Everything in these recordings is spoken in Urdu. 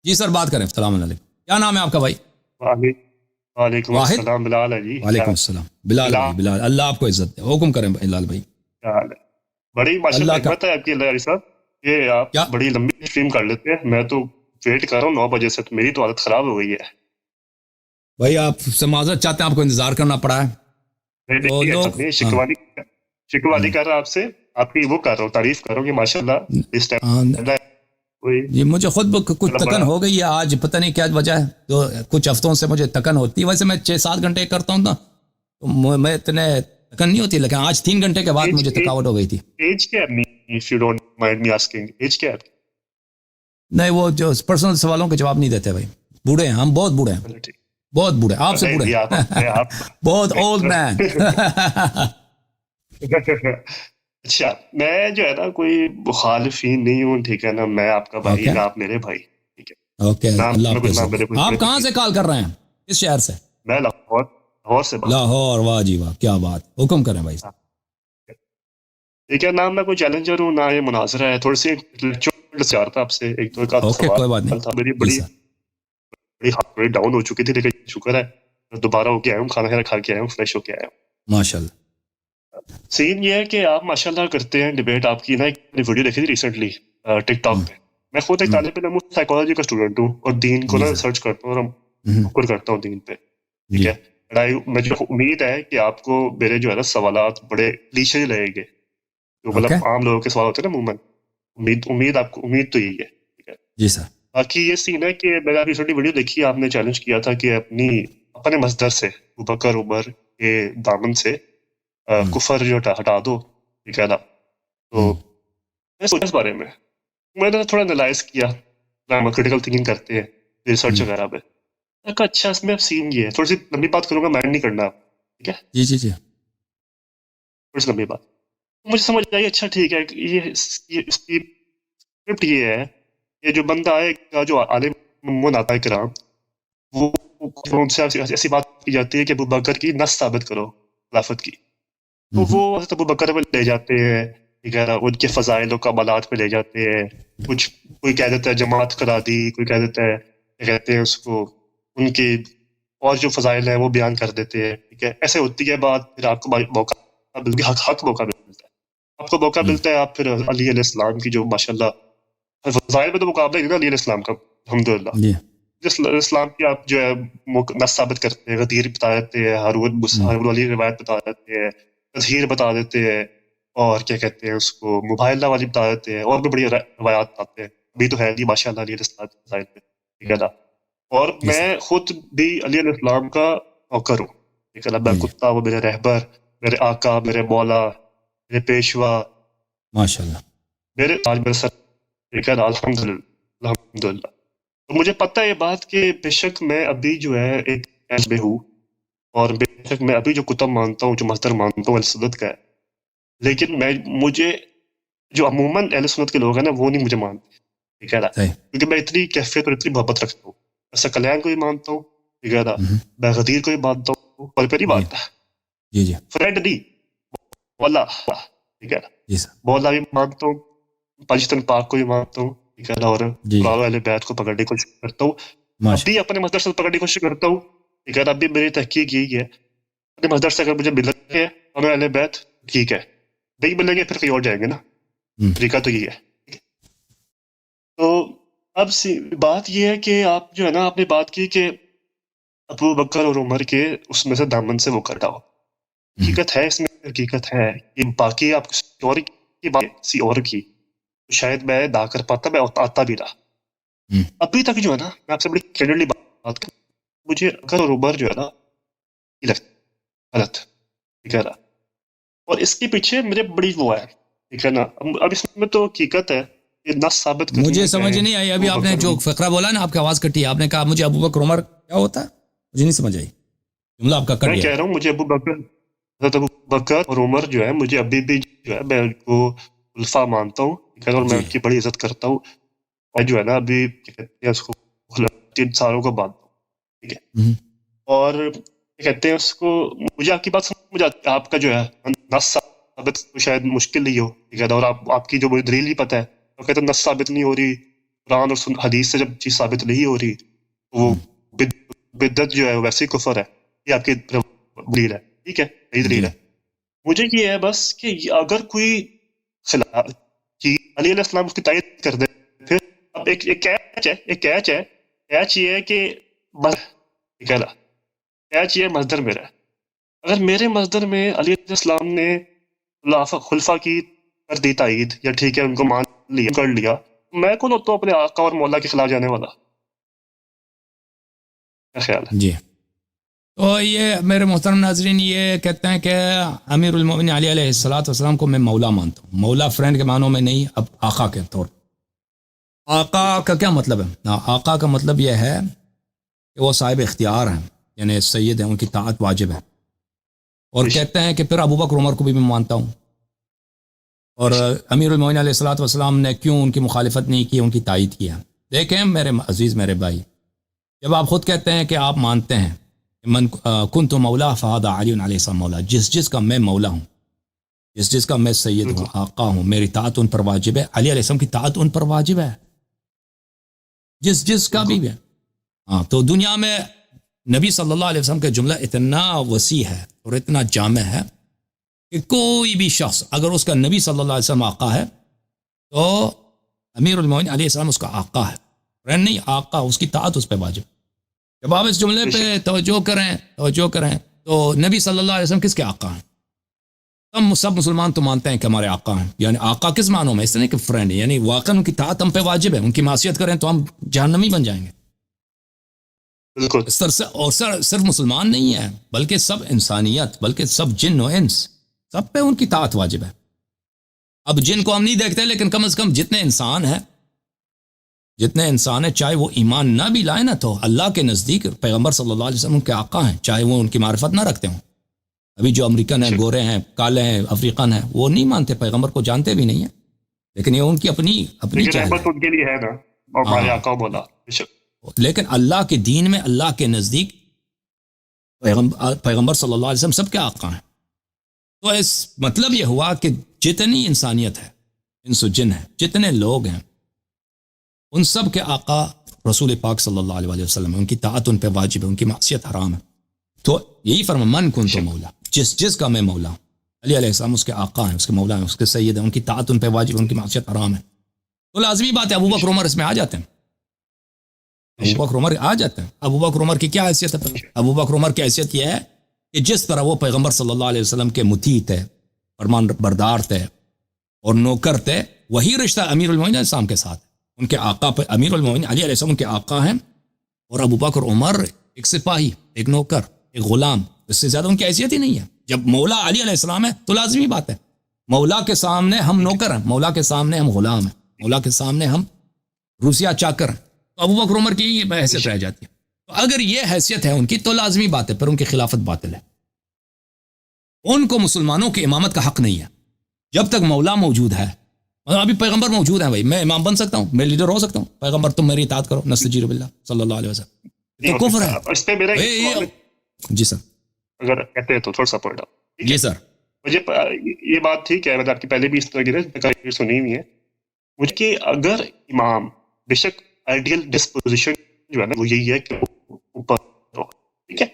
جی سر بات کریں. السلام علیکم. کیا نام ہے آپ کا بھائی؟ وعلیکم واحد. السلام. بلال ہے جی. وعلیکم السلام. بلال بھائی. بلال, اللہ آپ کو عزت دے. حکم کریں بلال بھائی. کیا حال ہے؟ بڑی ماشاء اللہ اللہ کا حکمت ہے آپ کی اللہ علی صاحب کہ آپ کیا بڑی لمبی اسٹریم کر لیتے ہیں. میں تو ویٹ کر رہا ہوں 9 بجے سے. تو میری تو عادت خراب ہو گئی ہے. بھائی آپ سے معذرت چاہتے ہیں, آپ کو انتظار کرنا پڑا ہے تو نہیں لوگ. نہیں ہاں شکوانی کر رہا آپ سے. آپ کی وہ کر رہا ہوں, تعریف کر رہا ہوں کہ ماشاء اللہ اس ہاں, ٹائم کوئی جی مجھے خود کچھ مطلب تکن بڑا ہو گئی ہے آج, پتہ نہیں کیا وجہ ہے. تو کچھ ہفتوں سے مجھے تکن ہوتی ہے. ویسے میں 6-7 گھنٹے کرتا ہوں نا, تو میں اتنے تکن نہیں ہوتی, لیکن آج 3 گھنٹے کے بعد مجھے تھکاوٹ ہو گئی تھی. ایج کیا ہے if you don't mind me asking, age کیا ہے؟ نہیں وہ جو پرسنل سوالوں کے جواب نہیں دیتے بھائی. بوڑھے ہیں ہم, بہت بوڑھے ہیں, چلو ٹھیک. بہت بوڑھے, آپ سے نہیں بوڑھے جی آپ بہت اولڈ مین. اچھا میں جو ہے نا کوئی مخالفین نہیں ہوں, ٹھیک ہے نا. میں آپ کا بھائی, اوکے نہ آپ میرے بھائی, ٹھیک ہے. اوکے, اللہ آپ کو نہ میرے عزت. کوئی بڑے آپ کہاں بھائی. سے کال کر رہے ہیں, کس شہر سے؟ میں لاہور سے بات. لاہور. واہ جی واہ, کیا بات. حکم کریں بھائی. ٹھیک ہے نا. میں کوئی چیلنجر ہوں نہ یہ مناظرہ ہے. تھوڑی سی انٹلیکچوئل سے آتا آپ سے ایک دو کا اوکے کوئی بات نہیں. سوال تھا. میری جی بڑی سر. بڑی ڈاؤن ہو چکی تھی, لیکن شکر ہے دوبارہ ہو کے آیا ہوں, کھانا کھا کے آیا ہوں, فریش ہو کے آیا ہوں. ماشاء اللہ. سین یہ ہے کہ آپ ماشاء اللہ کرتے ہیں ڈیبیٹ. آپ کی نا ایک ویڈیو دیکھی تھی ریسنٹلی ٹک ٹاک پہ. میں خود ایک طالب علم ہوں, سائیکالوجی کا اسٹوڈنٹ ہوں, اور دین کو جی نا سر. سرچ کرتا ہوں اور فکر کرتا ہوں دین پہ, ٹھیک جی ہے. مجھے امید ہے کہ آپ کو میرے جو ہے نا سوالات بڑے کلیشے لگیں گے, جو اوکے. مطلب عام لوگوں کے سوال ہوتے ہیں نا عموماً. امید آپ کو, امید تو یہی ہے, ٹھیک ہے. جی سر. باقی یہ سین ہے کہ میں نے ریسنٹلی ویڈیو دیکھی, آپ نے چیلنج کیا تھا کہ اپنے مصدر سے ابوبکر عمر کے دامن سے کفر جو ہٹا دو, ٹھیک ہے نا. تو میں سوچا اس بارے میں نے تھوڑا انالائز کیا, کریٹیکل تھنکنگ کرتے ہیں ریسرچ وغیرہ پہ. میں کہا اچھا اس میں اب سین یہ ہے. تھوڑی سی لمبی بات کروں گا, مائنڈ نہیں کرنا آپ, ٹھیک ہے. جی جی جی. تھوڑی سی لمبی بات مجھے سمجھ آئی. اچھا ٹھیک ہے, یہ اس کی اسکرپٹ یہ ہے کہ جو بندہ آئے گا, جو عالم آتا ہے کرام, وہ ان سے ایسی بات کی جاتی ہے کہ ابوبکر کی نص ثابت کرو خلافت کی. تو وہ حضرت ابوبکر پہ لے جاتے ہیں, ٹھیک ہے نا. ان کے فضائل و کمالات پہ لے جاتے ہیں. کچھ کوئی کہہ دیتا ہے جماعت کرا دی, کوئی کہہ دیتا ہے کیا کہتے ہیں اس کو, ان کی اور جو فضائل ہیں وہ بیان کر دیتے ہیں, ٹھیک ہے. ایسے ہوتی ہے بات. پھر آپ کو موقع حق موقع ملتا ہے, آپ کو موقع ملتا ہے. آپ پھر علی علیہ السلام کی جو ماشاء اللہ فضائل میں تو مقابلہ ہے نا علی علیہ السلام کا, الحمدللہ. اسلام کی آپ جو ہے نص ثابت کرتے ہیں, غدیر بتا دیتے ہیں, ہارون والی روایت بتا دیتے ہیں, تطہیر بتا دیتے ہیں, اور کیا کہتے ہیں اس کو مباہلہ والی بتا دیتے ہیں, اور بھی بڑی روایات بتاتے ہیں. ابھی تو ہے نہیں ماشاء اللہ علیہ السلام کے فضائل پہ, ٹھیک ہے نا. اور میں خود بھی علی علیہ السلام کا نوکر ہوں, ٹھیک ہے نا. میں کتا, وہ میرے رہبر, میرے آقا, میرے مولا, میرے پیشوا, ماشاء اللہ, میرے تاج میرے سر, ٹھیک ہے نا. الحمدللہ. تو مجھے پتہ ہے یہ بات کہ بے شک میں ابھی جو ہے ایک میں ہوں, اور بے شک میں ابھی جو کتب مانتا ہوں, جو مصدر مانتا ہوں اہل سنت کا ہے, لیکن مجھے جو عموماً اہل سنت کے لوگ ہیں نا وہ نہیں مجھے مانتے, ٹھیک ہے نا. کیونکہ میں اتنی کیفیت اور اتنی محبت رکھتا ہوں. میں سکلین کو بھی مانتا ہوں, ٹھیک ہے نا. میں غدیر کو بھی مانتا ہوں, اور پہ نہیں مانتا فرینڈ نہیں, مولا, ٹھیک ہے نا. مولا بھی مانتا ہوں, پاکستان پاک کو بھی مانتا ہوں, ٹھیک ہے نا. اور قرآن اہل بیت کو پکڑنے کی کوشش کرتا ہوں. اب بھی اپنے مصدر سے پکڑنے کی کوشش کرتا ہوں, ٹھیک ہے. اب بھی میری تحقیق یہی ہے, اپنے مصدر سے اگر مجھے مل رہے ہیں قرآن اہل بیت, ٹھیک ہے. نہیں ملیں گے پھر کہیں اور جائیں گے نا, طریقہ تو یہ ہے. تو اب بات یہ ہے کہ آپ جو ہے نا, آپ نے بات کی کہ ابو بکر اور عمر کے اس میں سے دامن سے وہ کٹاؤ. حقیقت ہے, اس میں حقیقت ہے. یہ باقی آپ کسی اور کی بات, کسی اور کی شاید میں نہ کر پاتا, میں آتا بھی رہا. ابھی تک جو ہے نا, میں آپ سے بڑی کینڈلی بات کروں, مجھے بکر اور عمر جو ہے نا غلط, ٹھیک ہے نا. اور اس کے پیچھے میرے بڑی وہ ہے, ٹھیک ہے نا. اب اس میں تو حقیقت ہے کہ نص ثابت کرنا مجھے سمجھ نہیں آئی. ابھی آپ نے جو فقرہ بولا نا, آپ کی آواز کٹی, آپ نے کہا مجھے ابوبکر عمر کیا ہوتا ہے, مجھے نہیں سمجھ آئی جملہ آپ کا کٹ میں گیا. کہہ رہا ہوں مجھے حضرت ابو بکر اور عمر جو ہے, مجھے ابھی بھی جو ہے میں ان کو خلفاء مانتا ہوں, اور میں ان کی بڑی عزت کرتا ہوں. اور جو ہے نا ابھی کیا کہتے ہیں اس کو 3 سالوں کو مانتا ہوں, ٹھیک ہے. اور کیا کہتے ہیں اس کو, مجھے آپ کی بات سمجھ آتی ہے. آپ کا جو ہے نص ثابت شاید مشکل نہیں ہو, ٹھیک ہے. اور آپ کی جو مجھے دلیل نہیں پتہ ہے, وہ کہتے ہیں نص ثابت نہیں ہو رہی, قرآن اور حدیث سے جب چیز ثابت نہیں ہو رہی تو وہ بدعت جو ہے ویسے ہی کفر ہے، یہ آپ کی دلیل ہے، ٹھیک ہے، یہی دلیل ہے۔ مجھے یہ ہے بس کہ اگر کوئی خلاف کی علی علیہ السلام اس کی تائید کر دے، پھر اب ایک کیچ ہے کیچ یہ ہے کہ کیچ یہ مصدر میرا ہے۔ اگر میرے مصدر میں علی علیہ السلام نے خلفاء کی کر دی تائید، یا ٹھیک ہے ان کو مان لیا کر لیا، میں کون ہوتا ہوں اپنے آقا اور مولا کے خلاف جانے والا؟ کیا خیال ہے؟ جی، تو یہ میرے محترم ناظرین یہ کہتے ہیں کہ امیر المومنین علی علیہ السلام کو میں مولا مانتا ہوں۔ مولا فرینڈ کے معنوں میں نہیں، اب آقا کے طور۔ آقا کا کیا مطلب ہے؟ آقا کا مطلب یہ ہے کہ وہ صاحب اختیار ہیں، یعنی سید ہیں، ان کی طاعت واجب ہے۔ اور کہتے ہیں کہ پھر ابو بکر عمر کو بھی میں مانتا ہوں، اور امیر المومنین علیہ السلام نے کیوں ان کی مخالفت نہیں کی، ان کی تائید کیا۔ دیکھیں میرے عزیز میرے بھائی، جب آپ خود کہتے ہیں کہ آپ مانتے ہیں من کنت مولا فہذا علی علیہ السلام مولا، جس کا میں مولا ہوں، جس کا میں سید ہوں، آقا ہوں، میری طاعت ان پر واجب ہے، علی علیہ السلام کی طاعت ان پر واجب ہے، جس کا بھی ہے۔ ہاں، تو دنیا میں نبی صلی اللہ علیہ وسلم کا جملہ اتنا وسیع ہے اور اتنا جامع ہے کہ کوئی بھی شخص اگر اس کا نبی صلی اللہ علیہ وسلم آقا ہے تو امیر المومنین علیہ السلام اس کا آقا ہے، فرینڈ نہیں، آقا، اس کی طاعت اس پہ واجب۔ جب آپ اس جملے پہ توجہ کریں تو نبی صلی اللہ علیہ وسلم کس کے آقا ہیں؟ سب مسلمان تو مانتے ہیں کہ ہمارے آقا ہیں، یعنی آقا کس معنوں میں؟ اس نہیں کہ فرینڈ، یعنی واقعا ان کی طاعت ہم پہ واجب ہے، ان کی معصیت کریں تو ہم جہنمی بن جائیں گے۔ اور صرف مسلمان نہیں ہے بلکہ سب انسانیت، بلکہ سب جن و انس، سب پہ ان کی طاعت واجب ہے۔ اب جن کو ہم نہیں دیکھتے، لیکن کم از کم جتنے انسان ہیں چاہے وہ ایمان نہ بھی لائے نا، تو اللہ کے نزدیک پیغمبر صلی اللہ علیہ وسلم ان کے آقا ہیں، چاہے وہ ان کی معرفت نہ رکھتے ہوں۔ ابھی جو امریکن ہیں، گورے ہیں، کالے ہیں، افریقن ہیں، وہ نہیں مانتے پیغمبر کو، جانتے بھی نہیں ہیں، لیکن یہ ان کی اپنی چاہت ہے، ان کے لیے ہے نا، اور ہمارے آقا بولا۔ لیکن اللہ کے دین میں، اللہ کے نزدیک پیغمبر صلی اللہ علیہ وسلم سب کے آقا ہیں۔ تو اس مطلب یہ ہوا کہ جتنی انسانیت ہے، انس و جن ہے، جتنے لوگ ہیں، ان سب کے آقا رسول پاک صلی اللہ علیہ وسلم ہے، ان کی طاعت ان پہ واجب ہے، ان کی معصیت حرام ہے۔ تو یہی فرما من کنت مولا، جس کا میں مولا ہوں، علی علیہ السلام اس کے آقا ہیں، اس کے مولا ہیں، اس کے سید ہیں، ان کی طاعت ان پہ واجب ہے، ان کی معصیت حرام ہے۔ تو لازمی بات ہے ابو بکر عمر اس میں آ جاتے ہیں، ابو بکر عمر آ جاتے ہیں۔ ابو بکر عمر کی کیا حیثیت ہے؟ ابو بکر عمر کی حیثیت یہ ہے کہ جس طرح وہ پیغمبر صلی اللہ علیہ وسلم کے مطیع تھے، فرمان بردار تھے اور نوکر تھے، وہی رشتہ امیر المومنین علیہ السلام کے ساتھ، ان کے آقا پہ امیر المومنین علی علیہ السلام ان کے آقا ہیں، اور ابو بکر عمر ایک سپاہی، ایک نوکر، ایک غلام، اس سے زیادہ ان کی حیثیت ہی نہیں ہے۔ جب مولا علی علیہ السلام ہے تو لازمی بات ہے مولا کے سامنے ہم نوکر ہیں، مولا کے سامنے ہم غلام ہیں، مولا کے سامنے ہم روسیا چاکر ہیں۔ تو ابو بکر عمر کی یہ حیثیت رہ جاتی ہے۔ تو اگر یہ حیثیت ہے ان کی تو لازمی بات ہے پھر ان کی خلافت باطل ہے، ان کو مسلمانوں کی امامت کا حق نہیں ہے جب تک مولا موجود ہے۔ ابھی پیغمبر موجود ہیں، بھائی میں امام بن سکتا ہوں، میں لیڈر ہو سکتا ہوں، پیغمبر تم میری اطاعت کرو، نستجیر باللہ صلی اللہ علیہ وسلم، تو کفر ہے۔ اس پہ میرا جی سر، اگر کہتے ہیں تو تھوڑا سا پوائنٹ آپ۔ جی سر، مجھے یہ بات ٹھیک ہے، میں نے آپ کی پہلے بھی اس طرح کی سنی ہوئی ہے مجھے، کہ اگر امام بے شک آئیڈیل ڈسپوزیشن جو ہے نا وہ یہی ہے کہ اوپر ہو، ٹھیک ہے،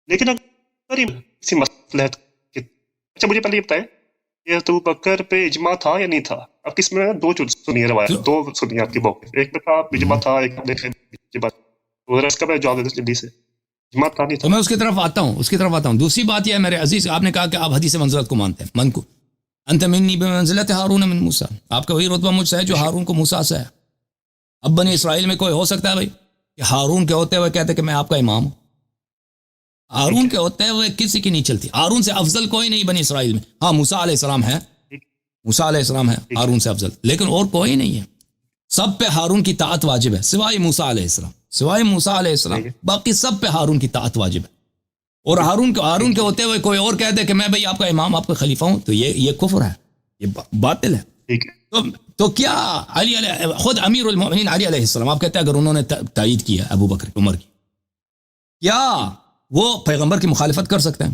لیکن اگر کسی مصلحت، اچھا مجھے پہلے یہ بتائیں کہ ابو بکر پہ اجماع تھا یا نہیں تھا؟ آپ کس میں دو سنی ہے روایت، دو سنی ہے آپ کی بک، ایک میں تھا اجماع تھا، ایک میں اس کا میں جواب دیتا جلدی سے، اجماع تھا نہیں تھا؟ تو میں اس کی طرف آتا ہوں۔ دوسری بات یہ ہے میرے عزیز، آپ نے کہا کہ آپ حدیث منزلت کو مانتے ہیں، من کو انت منی بمنزلت ہارون من موسیٰ، آپ کا وہی رتبہ مجھ سے ہے جو ہارون کو موسیٰ سے ہے۔ اب بنی اسرائیل میں کوئی ہو سکتا ہے بھائی کہ ہارون کے ہوتے ہوئے کہتے کہ میں آپ کا امام ہوں؟ ہارون کے ہوتے ہوئے کسی کی نہیں چلتی، ہارون سے افضل کوئی نہیں بنی اسرائیل میں۔ ہاں موسیٰ علیہ السلام ہے، موسیٰ علیہ السلام ہے ہارون سے افضل، لیکن اور کوئی نہیں ہے۔ سب پہ ہارون کی طاعت واجب ہے سوائے موسیٰ علیہ السلام، سوائے موسیٰ علیہ السلام باقی سب پہ ہارون کی طاعت واجب ہے۔ اور ہارون کے ہوتے ہوئے کوئی اور کہہ دے کہ میں بھائی آپ کا امام، آپ کا خلیفہ ہوں، تو یہ کفر ہے، یہ باطل ہے۔ تو کیا خود امیر المومنین علی علیہ السلام، آپ کہتے ہیں اگر انہوں نے تائید کیا ابو بکر عمر کی، کیا وہ پیغمبر کی مخالفت کر سکتے ہیں؟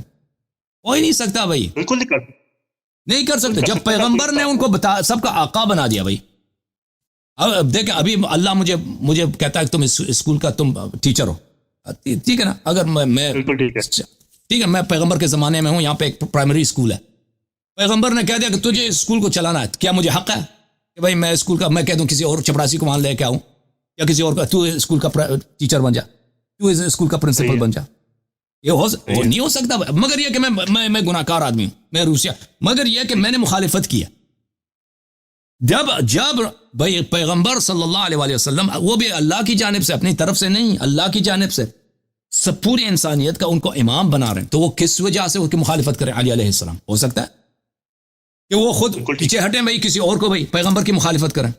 کوئی نہیں سکتا بھائی، بالکل نہیں کر سکتے۔ جب پیغمبر نے ان کو سب کا آقا بنا دیا بھائی، اب دیکھیں ابھی اللہ مجھے کہتا ہے کہ تم اس اسکول کا تم ٹیچر ہو، ٹھیک ہے نا، اگر میں بالکل ٹھیک ہے، ٹھیک ہے، میں پیغمبر کے زمانے میں ہوں، یہاں پہ ایک پرائمری اسکول ہے، پیغمبر نے کہہ دیا کہ تجھے اسکول کو چلانا ہے، کیا مجھے حق ہے کہ بھائی میں اسکول کا میں کہہ دوں کسی اور چپڑاسی کو وہاں لے کے آؤں، یا کسی اور کا تو اسکول کا ٹیچر بن جا، تو اسکول کا پرنسپل بن جا؟ یہ نہیں ہو سکتا، مگر یہ کہ میں گناہ کار آدمی ہوں، میں روسیا، مگر یہ کہ میں نے مخالفت کیا، جب بھائی پیغمبر صلی اللہ علیہ وآلہ وسلم، وہ بھی اللہ کی جانب سے، اپنی طرف سے نہیں، اللہ کی جانب سے سب پوری انسانیت کا ان کو امام بنا رہے ہیں، تو وہ کس وجہ سے ان کی مخالفت کریں علی علیہ السلام؟ ہو سکتا ہے کہ وہ خود پیچھے ہٹیں بھائی کسی اور کو بھائی پیغمبر کی مخالفت کریں،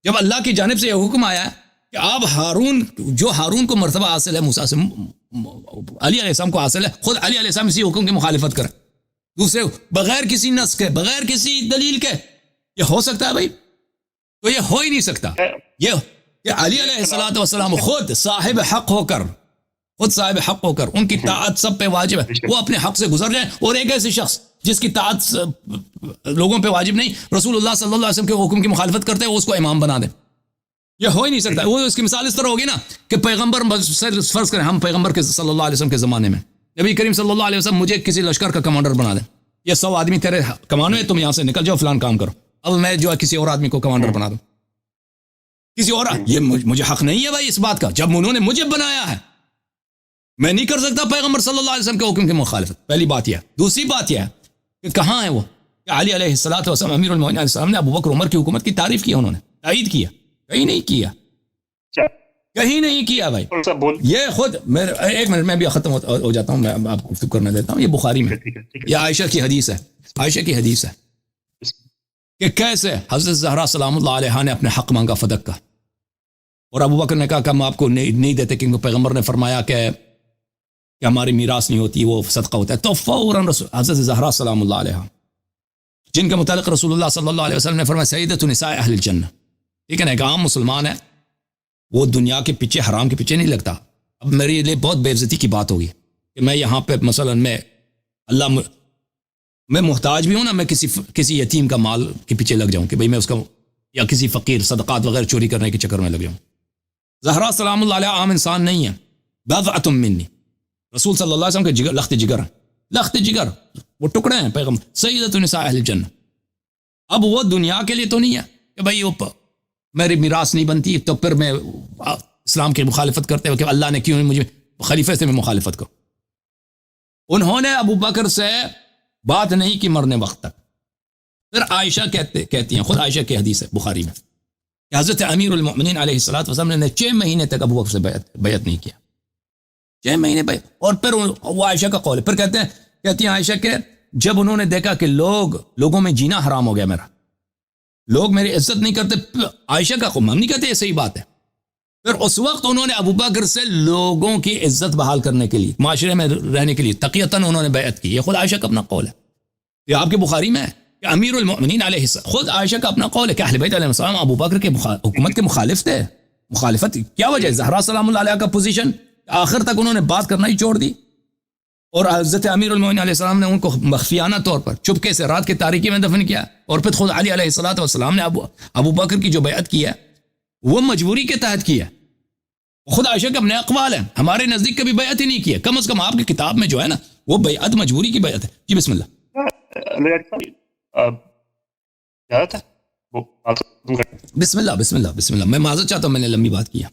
جب اللہ کی جانب سے یہ حکم آیا ہے کہ آپ ہارون کو مرتبہ حاصل ہے موسیٰ سے، علی علیہ السلام کو حاصل ہے، خود علی علیہ السلام اسی حکم کی مخالفت کریں دوسرے بغیر کسی نص کے، بغیر کسی دلیل کے، یہ ہو سکتا ہے بھائی؟ تو یہ ہو ہی نہیں سکتا، یہ علی علیہ الصلوۃ والسلام خود صاحب حق ہو کر ان کی طاعت سب پہ واجب ہے، وہ اپنے حق سے گزر جائیں، اور ایک ایسے شخص جس کی طاعت لوگوں پہ واجب نہیں، رسول اللہ صلی اللہ علیہ وسلم کے حکم کی مخالفت کرتے ہیں، وہ اس کو امام بنا دیں، یہ ہو ہی نہیں سکتا۔ وہ اس کی مثال اس طرح ہوگی نا کہ پیغمبر، فرض کریں ہم پیغمبر کے صلی اللہ علیہ وسلم کے زمانے میں نبی کریم صلی اللہ علیہ وسلم مجھے کسی لشکر کا کمانڈر بنا دیں، یہ 100 آدمی تیرے کمانو ہے، تم یہاں سے نکل جاؤ فلان کام کرو، اب میں جو ہے کسی اور آدمی کو کمانڈر بنا دوں، کسی اور، یہ مجھے حق نہیں ہے بھائی اس بات کا، جب انہوں نے مجھے بنایا ہے میں نہیں کر سکتا پیغمبر صلی اللہ علیہ وسلم کے حکم کی مخالفت، پہلی بات یہ ہے۔ دوسری بات یہ ہے کہ کہاں ہے وہ کہ علی علیہ الصلوۃ والسلام امیر المومنین علیہ السلام نے ابو بکر عمر کی حکومت کی تعریف کی، انہوں نے تائید کیا، کہیں نہیں کیا، کہیں نہیں کیا بھائی، یہ خود ایک منٹ میں بھی ختم ہو جاتا ہوں، میں آپ کو گفتگو کرنے دیتا ہوں، یہ بخاری میں، یہ عائشہ کی حدیث ہے، عائشہ کی حدیث ہے کہ کیسے حضرت زہرا سلام اللہ علیہا نے اپنے حق مانگا فدق کا، اور ابو بکر نے کہا کہ ہم آپ کو نہیں دیتے، کیونکہ پیغمبر نے فرمایا کہ ہماری میراث نہیں ہوتی، وہ صدقہ ہوتا ہے، تو فوراً حضرت زہرا سلام اللہ علیہا، جن کے متعلق رسول اللہ صلی اللہ علیہ وسلم نے فرمایا سیدۃ نساء اہل الجنہ، ٹھیک ہے نا، ایک عام مسلمان ہے، وہ دنیا کے پیچھے، حرام کے پیچھے نہیں لگتا۔ اب میرے لیے بہت بے عزتی کی بات ہوگی کہ میں یہاں پہ مثلا میں محتاج بھی ہوں نا، میں کسی یتیم کا مال کے پیچھے لگ جاؤں کہ بھئی میں اس کا، یا کسی فقیر صدقات وغیرہ چوری کرنے کے چکر میں لگ جاؤں۔ زہرا سلام اللہ علیہ عام انسان نہیں ہے، بضعۃ منی، رسول صلی اللہ علیہ وسلم کے جگر، لخت جگر، وہ ٹکڑے ہیں پیغمبر، سیدۃ نساء اہل الجنہ۔ اب وہ دنیا کے لیے تو نہیں ہے کہ بھئی وہ میری میراث نہیں بنتی تو پھر میں اسلام کی مخالفت کرتے ہوئے کہ اللہ نے کیوں مجھے خلیفہ سے میں مخالفت کروں۔ انہوں نے ابو بکر سے بات نہیں کی مرنے وقت تک۔ پھر عائشہ کہتی ہیں، خود عائشہ کی حدیث ہے بخاری میں کہ حضرت امیر المؤمنین علیہ الصلوۃ والسلام نے 6 مہینے تک ابو بکر سے بیعت نہیں کیا، 6 مہینے بیعت، اور پھر وہ عائشہ کا قول ہے، پھر کہتی ہیں عائشہ کہ جب انہوں نے دیکھا کہ لوگوں میں جینا حرام ہو گیا میرا، لوگ میری عزت نہیں کرتے، عائشہ کا قول، ہم نہیں کہتے یہ صحیح بات ہے، پھر اس وقت انہوں نے ابو بکر سے لوگوں کی عزت بحال کرنے کے لیے، معاشرے میں رہنے کے لیے تقیتاً انہوں نے بیعت کی، یہ خود عائشہ کا اپنا قول ہے، یہ آپ کے بخاری میں ہے کہ امیر المؤمنین علیہ السلام، خود عائشہ کا اپنا قول ہے کہ اہل بیت علیہ السلام ابو بکر کے حکومت کے مخالف تھے۔ مخالفت کیا وجہ ہے؟ زہرا سلام اللہ علیہ کا پوزیشن، آخر تک انہوں نے بات کرنا ہی چھوڑ دی، اور حضرت امیر المؤمنین علیہ السلام نے ان کو مخفیانہ طور پر چپکے سے رات کی تاریکی میں دفن کیا، اور پھر خود علی علیہ الصلوۃ والسلام نے ابو بکر کی جو بیعت کی ہے وہ مجبوری کے تحت کی ہے، خود عائشہ کے اپنے اقوال ہیں، ہمارے نزدیک کبھی بیعت ہی نہیں کی ہے، کم از کم آپ کی کتاب میں جو ہے نا وہ بیعت مجبوری کی بیعت ہے۔ جی بسم اللہ۔ بسم اللہ، میں معذرت چاہتا ہوں میں نے لمبی بات کی ہے۔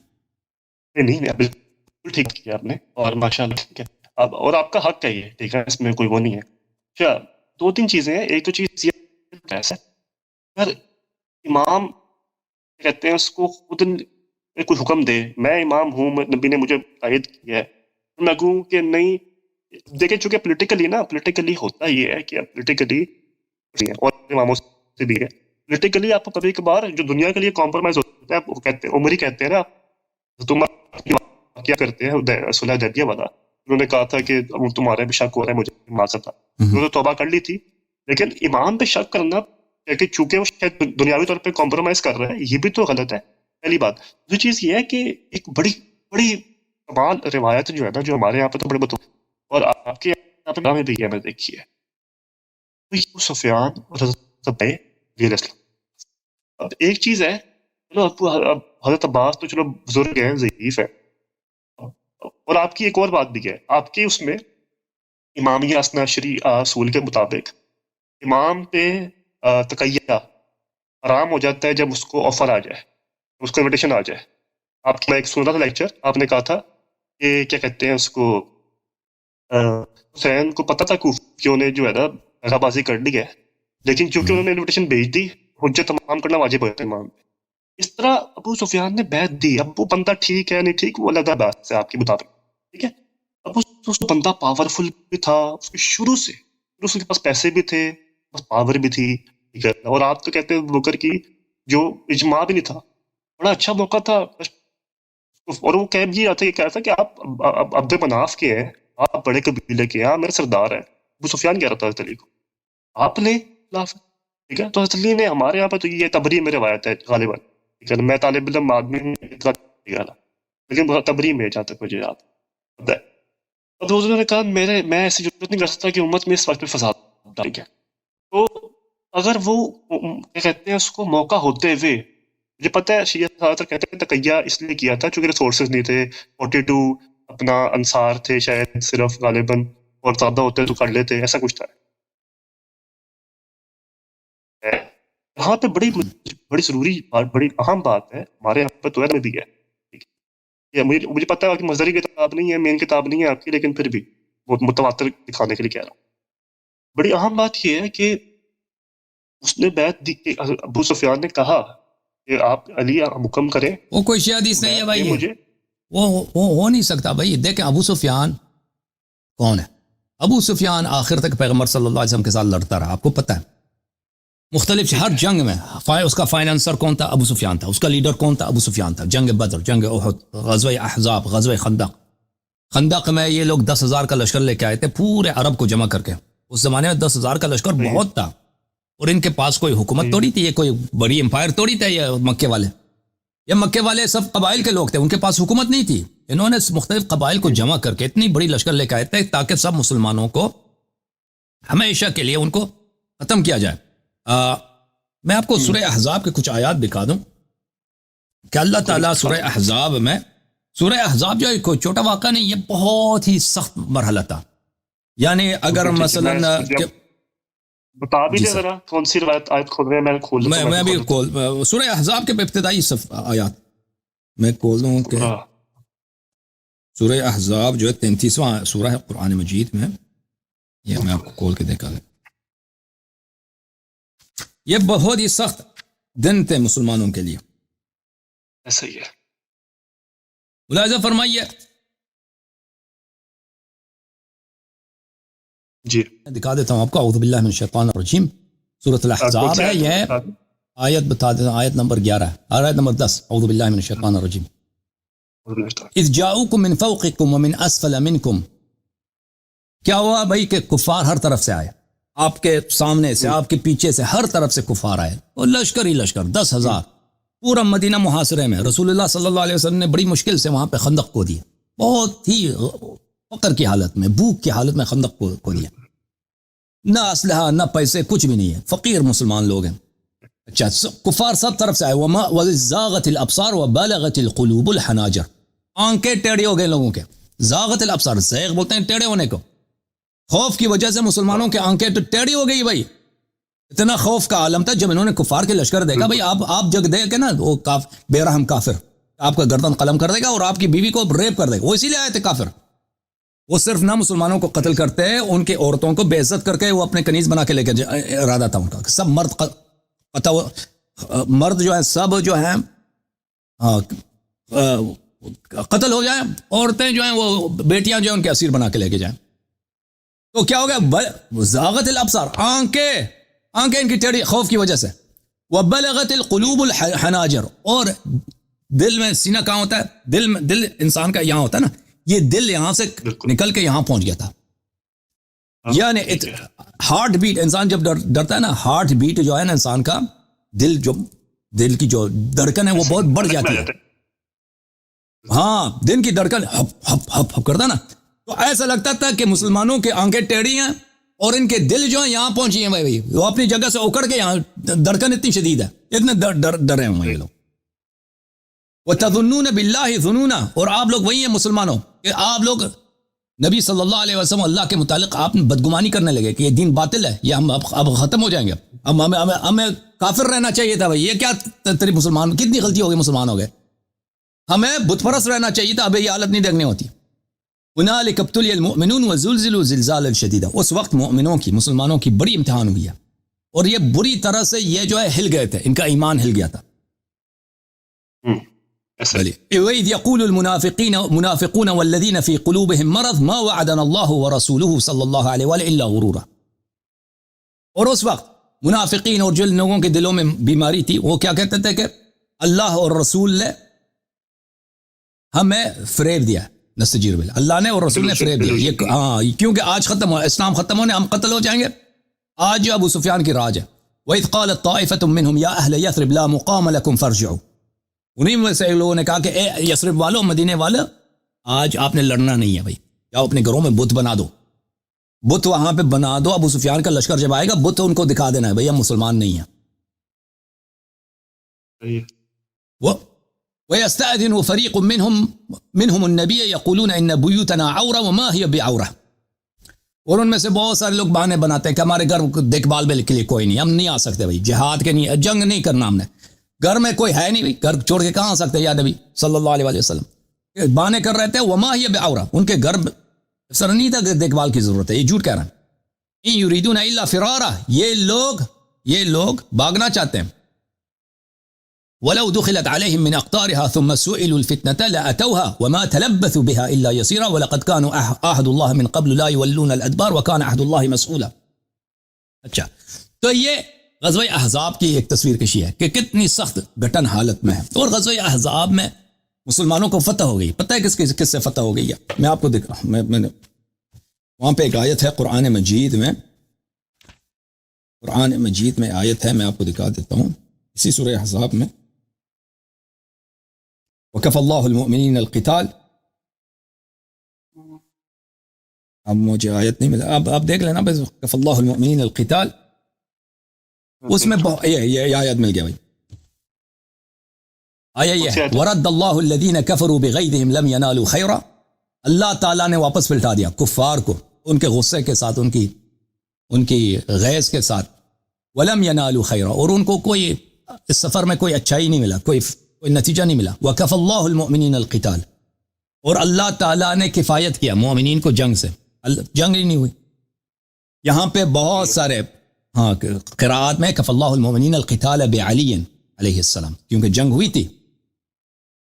نہیں، بالکل ٹھیک کیا آپ نے، اور ماشاء اللہ ٹھیک ہے، اور آپ کا حق ہے یہ، ٹھیک ہے، اس میں کوئی وہ نہیں ہے۔ اچھا، 2-3 چیزیں ہیں، ایک تو چیز یہ ہے اگر امام کہتے ہیں اس کو خود کوئی حکم دے، میں امام ہوں، نبی نے مجھے تائید کیا ہے، میں کہوں کہ نہیں، دیکھیں چونکہ پولیٹیکلی ہوتا یہ ہے کہ پولیٹیکلی اور اماموں سے بھی ہے، پولیٹیکلی آپ کو کبھی کبھار جو دنیا کے لیے کمپرومائز ہوتا ہے، وہ کہتے ہیں، عمر ہی کہتے ہیں نا، تم کیا کرتے ہیں صلح حدیبیہ والا، انہوں نے کہا تھا کہ تمہارے بھی شک ہو رہا ہے مجھے معذرت تھا، انہوں نے توبہ کر لی تھی، لیکن امام پہ شک کرنا کہ چونکہ وہ شاید دنیاوی طور پہ کمپرومائز کر رہا ہے، یہ بھی تو غلط ہے، پہلی بات۔ دوسری چیز یہ ہے کہ ایک بڑی کمال روایت جو ہے نا، جو ہمارے یہاں پہ تو بڑے اور آپ کے یہاں پہ میں بھی ہے، میں دیکھی ہے، ابو سفیان اور حضرت اب ایک چیز ہے چلو اب حضرت عباس تو چلو بزرگ ہیں، ضعیف ہیں، اور آپ کی ایک اور بات بھی ہے، آپ کے اس میں امامیہ اثنا عشری اصول کے مطابق امام پہ تقیہ حرام ہو جاتا ہے جب اس کو آفر آ جائے، اس کو انویٹیشن آ جائے. آپ کی میں ایک سنا تھا لیکچر، آپ نے کہا تھا کہ کیا کہتے ہیں اس کو، حسین کو پتہ تھا کوفیوں نے جو ہے نا دغا بازی کر لی ہے، لیکن چونکہ انہوں نے انویٹیشن بھیج دی، حجت تمام کرنا واجب ہوتا ہے امام پہ. اس طرح ابو سفیان نے بیعت دی. اب وہ بندہ ٹھیک ہے نہیں ٹھیک وہ علیحدہ بات ہے آپ کے مطابق، ٹھیک ہے. اب اس بندہ پاورفل بھی تھا شروع سے اس کے پاس پیسے بھی تھے، بس پاور بھی تھی، ٹھیک ہے. اور آپ تو کہتے ہیں بکر کی جو اجماع بھی نہیں تھا، بڑا اچھا موقع تھا. اور وہ کہہ بھی آتا کہا تھا کہ آپ عبد مناف کے ہیں، آپ بڑے قبیلے کے ہیں، آپ میرے سردار ہیں. ابو سفیان کہہ رہا تھا حضرت علی کو آپ نے خلاف، ٹھیک ہے. تو حضرت علی نے ہمارے یہاں پہ تو یہ تبری میں روایت ہے غالباً، ٹھیک ہے. میں طالب علم آدمی ہوں لیکن بہت تبری میں جہاں تک مجھے یاد ہے. تو حضور نے کہا میں ایسی ضرورت نہیں کر سکتا کہ امت میں اس وقت پہ فساد ڈال گیا. تو اگر وہ کیا کہتے ہیں اس کو موقع ہوتے ہوئے، مجھے پتہ ہے شیعہ زیادہ تر کہتے ہیں تقیہ اس لیے کیا تھا چونکہ ریسورسز نہیں تھے، 42 اپنا انصار تھے شاید صرف غالباً، اور زیادہ ہوتے تو کر لیتے، ایسا کچھ تھا. یہاں پہ بڑی ضروری بات، بڑی اہم بات ہے ہمارے یہاں پہ تو میں بھی ہے، مجھے پتہ ہے کہ مصدری کتاب نہیں ہے، مین کتاب نہیں ہے آپ کی، لیکن پھر بھی وہ متواتر دکھانے کے لیے کہہ رہا ہوں. بڑی اہم بات یہ ہے کہ اس نے بیعت دی کہ ابو سفیان نے کہا کہ آپ علی حکم کریں. وہ کوئی شیعہ حدیث نہیں ہے بھائی، مجھے وہ ہو نہیں سکتا بھائی. دیکھیں ابو سفیان کون ہے؟ ابو سفیان آخر تک پیغمبر صلی اللہ علیہ وسلم کے ساتھ لڑتا رہا، آپ کو پتہ ہے. مختلف ہر جنگ میں اس کا فائنانسر کون تھا؟ ابو سفیان تھا. اس کا لیڈر کون تھا؟ ابو سفیان تھا. جنگ بدر، جنگ احد، غزوہ احزاب، غزوہ خندق میں یہ لوگ 10,000 کا لشکر لے کے آئے تھے پورے عرب کو جمع کر کے. اس زمانے میں 10,000 کا لشکر بہت تھا، اور ان کے پاس کوئی حکومت توڑی تھی، یہ کوئی بڑی امپائر توڑی تھا. یہ مکے والے سب قبائل کے لوگ تھے، ان کے پاس حکومت نہیں تھی. انہوں نے مختلف قبائل کو جمع کر کے اتنی بڑی لشکر لے کے آئے تھے تاکہ سب مسلمانوں کو ہمیشہ کے لیے ان کو ختم کیا جائے. میں آپ کو سورہ احزاب کے کچھ آیات دکھا دوں کہ اللہ تعالیٰ سورہ احزاب جو ہے کوئی چھوٹا واقعہ نہیں، یہ بہت ہی سخت مرحلہ تھا. یعنی اگر مثلا بتا بھی دے ذرا کون سی روایت آیت کھول رہے ہیں، میں کھول میں بھی سورہ احزاب کے ابتدائی آیات میں کھول دوں کہ سورہ احزاب جو ہے 33واں سورہ ہے قرآن مجید میں. یہ میں آپ کو کھول کے دیکھا ہے. یہ بہت ہی سخت دن تھے مسلمانوں کے لیے. ایسا ہی ہے، ملاحظہ فرمائیے. جی دکھا دیتا ہوں آپ کو. اعوذ باللہ من الشیطان الرجیم، سورۃ الاحزاب ہے. یہ آیت بتا دیتا ہوں، آیت نمبر 11 ہے، آیت نمبر 10. اعوذ باللہ من الشیطان الرجیم. اذ جاؤکم من فوقکم ومن اسفل منکم. کیا ہوا بھائی کہ کفار ہر طرف سے آئے، آپ کے سامنے سے، آپ کے پیچھے سے، ہر طرف سے کفار آئے، اور لشکر ہی لشکر 10,000 پورا مدینہ محاصرے میں. رسول اللہ صلی اللہ علیہ وسلم نے بڑی مشکل سے وہاں پہ خندق کو دیا، بہت ہی فقر کی حالت میں، بھوک کی حالت میں خندق کو دیا. نہ اسلحہ نہ پیسے، کچھ بھی نہیں ہے، فقیر مسلمان لوگ ہیں. اچھا کفار سب طرف سے آئے. وَزَاغَتِ الْأَبْصَارُ وَبَلَغَتِ الْقُلُوبُ الْحَنَاجِرَ. آنکھیں ٹیڑھی ہو گئے لوگوں کے. زاغت الابصار، زیغ بولتے ہیں ٹیڑھے ہونے کو. خوف کی وجہ سے مسلمانوں کے آنکھیں تو ٹیڑھی ہو گئی بھائی. اتنا خوف کا عالم تھا جب انہوں نے کفار کے لشکر دیکھا. بھائی آپ جگ دے کے نا وہ بے رحم کافر آپ کا گردن قلم کر دے گا اور آپ کی بیوی کو ریپ کر دے گا. وہ اسی لیے آئے تھے کافر. وہ صرف نہ مسلمانوں کو قتل کرتے ہیں، ان کے عورتوں کو بے عزت کر کے وہ اپنے کنیز بنا کے لے کے ارادہ تھا ان کا. سب مرد جو ہیں سب جو ہیں قتل ہو جائیں، عورتیں جو ہیں وہ بیٹیاں جو ہیں ان کے اسیر بنا کے لے کے جائیں. تو کیا ہو گیا؟ زاغت الابصار، آنکھیں ان کی ٹیڑھی خوف کی وجہ سے. وبلغت القلوب الحناجر، اور دل میں، سینہ کہاں ہوتا ہے؟ دل انسان کا یہاں ہوتا ہے نا، یہ دل یہاں سے نکل کے یہاں پہنچ گیا تھا. یعنی ہارٹ بیٹ، انسان جب ڈرتا ہے نا، ہارٹ بیٹ جو ہے نا انسان کا، دل کی جو دھڑکن ہے وہ بہت بڑھ جاتی ہے. ہاں دن کی دھڑکن ہپ ہپ ہپ ہپ کرتا نا. تو ایسا لگتا تھا کہ مسلمانوں کے آنکھیں ٹیڑھی ہیں اور ان کے دل جو ہیں یہاں پہنچی ہیں بھائی. وہ اپنی جگہ سے اکڑ کے یہاں دھڑکن اتنی شدید ہے، اتنے ڈرے ہوں یہ لوگ. وَتَظُنُّونَ بِاللَّهِ ظُنُونَا، اور آپ لوگ وہی ہیں مسلمانوں کہ آپ لوگ نبی صلی اللہ علیہ وسلم اللہ کے متعلق آپ بدگمانی کرنے لگے کہ یہ دین باطل ہے، یہ ہم اب ختم ہو جائیں گے، اب ہمیں کافر رہنا چاہیے تھا بھائی، یہ کیا تیری مسلمان کتنی غلطی ہو گئی مسلمان ہو گئے، ہمیں بت پرست رہنا چاہیے تھا، اب یہ حالت نہیں دیکھنی ہوتی۔ هُنَالِكَ ابْتُلِيَ الْمُؤْمِنُونَ وَزُلْزِلُوا زِلْزَالًا شَدِيدًا، اس وقت مومنوں کی مسلمانوں کی بڑی امتحان ہوئی ہے، اور یہ بری طرح سے یہ جو ہے ہل گئے تھے، ان کا ایمان ہل گیا تھا۔ وَإِذْ يَقُولُ الْمُنَافِقُونَ وَالَّذِينَ فِي قُلُوبِهِم مَّرَضٌ مَّا وَعَدَنَا اللَّهُ وَرَسُولُهُ صلی اللہ علیہ وآلہ إِلَّا غُرُورًا، اور اس وقت منافقین اور جن لوگوں کے دلوں میں بیماری تھی وہ کیا کہتے تھے کہ اللہ اور رسول نے ہمیں فریب دیا، نستجیر باللہ، اللہ نے اور رسول نے فریب دیا، یہ ہاں کیونکہ آج ختم ہو، اسلام ختم ہونے، ہم قتل ہو جائیں گے، آج جو ابو سفیان کی راج ہے۔ وَإِذْ قَالَتْ طَائِفَةٌ مِّنْهُمْ يَا أَهْلَ يَثْرِبَ لَا مُقَامَ لَكُمْ فَارْجِعُوا، انہیں میں سے لوگوں نے کہا کہ اے یثرب والو، مدینے والے، آج آپ نے لڑنا نہیں ہے بھائی، جاؤ اپنے گھروں میں بت بنا دو، بت وہاں پہ بنا دو، ابو سفیان کا لشکر جب آئے گا بت ان کو دکھا دینا ہے بھائی ہم مسلمان نہیں ہیں۔ وَيَسْتَأْذِنُ فَرِيقٌ مِّنْهُمُ النَّبِيَّ يَقُولُونَ إِنَّ بُيُوتَنَا عَوْرَةٌ وَمَا هِيَ بِعَوْرَةٍ، اور ان میں سے بہت سارے لوگ بہانے بناتے ہیں کہ ہمارے گھر دیکھ بھال کے لیے کوئی نہیں، ہم نہیں آ سکتے بھائی، جہاد کے نہیں، جنگ نہیں کرنا ہم نے، گھر میں کوئی ہے نہیں بھائی، گھر چھوڑ کے کہاں آ سکتے یا نبی صلی اللہ علیہ وآلہ وسلم، بہانے کر رہے تھے، وما هي بعورة، ان کے گھر سر نہیں تھا کہ دیکھ بھال کی ضرورت ہے، یہ جھوٹ کہہ رہے ہیں۔ ان یریدون الا فرارا، یہ لوگ بھاگنا چاہتے ہیں۔ ولو دخلت عليهم من اقطارها ثم سئلوا الفتنة لاتوها وما تلبثوا بها الا يسيرا ولقد كانوا عهد الله من قبل لا يولون الادبار وكان عهد الله مسؤولا۔ اچھا، تو یہ غزوہ احزاب کی ایک تصویر کشی ہے کہ کتنی سخت گھٹن حالت میں ہے، اور غزوہ احزاب میں مسلمانوں کو فتح ہو گئی، پتہ ہے کس سے فتح ہو گئی ہے؟ میں آپ کو دکھ رہا ہوں، میں وہاں پہ ایک آیت ہے قرآن مجید میں آیت ہے، میں آپ کو دکھا دیتا ہوں، اسی سورہ احزاب میں، وَكَفَى اللَّهُ الْمُؤْمِنِينَ الْقِتَالَ، اب مجھے آیت نہیں ملا، اب دیکھ لینا بس، وَكَفَى اللَّهُ الْمُؤْمِنِينَ الْقِتَالَ، اس میں یہ آیت مل گیا بھائی، آیا یہ ہے وَرَدَّ اللَّهُ الَّذِينَ كَفَرُوا بِغَيْظِهِمْ لَمْ يَنَالُوا خَيْرًا، اللہ تعالیٰ نے واپس پلٹا دیا کفار کو ان کے غصے کے ساتھ، ان کی غیظ کے ساتھ، وَلَمْ يَنَالُوا خَيْرًا، اور ان کو کوئی اس سفر میں کوئی اچھائی نہیں ملا، کوئی نتیجہ نہیں ملا۔ وَكَفَى اللَّهُ الْمُؤْمِنِينَ الْقِتَالَ، اور اللہ تعالیٰ نے کفایت کیا مومنین کو جنگ سے، جنگ ہی نہیں ہوئی۔ یہاں پہ بہت سارے قراءات میں کفى اللہ المؤمنین القتال بعلی علیہ السلام، کیونکہ جنگ ہوئی تھی،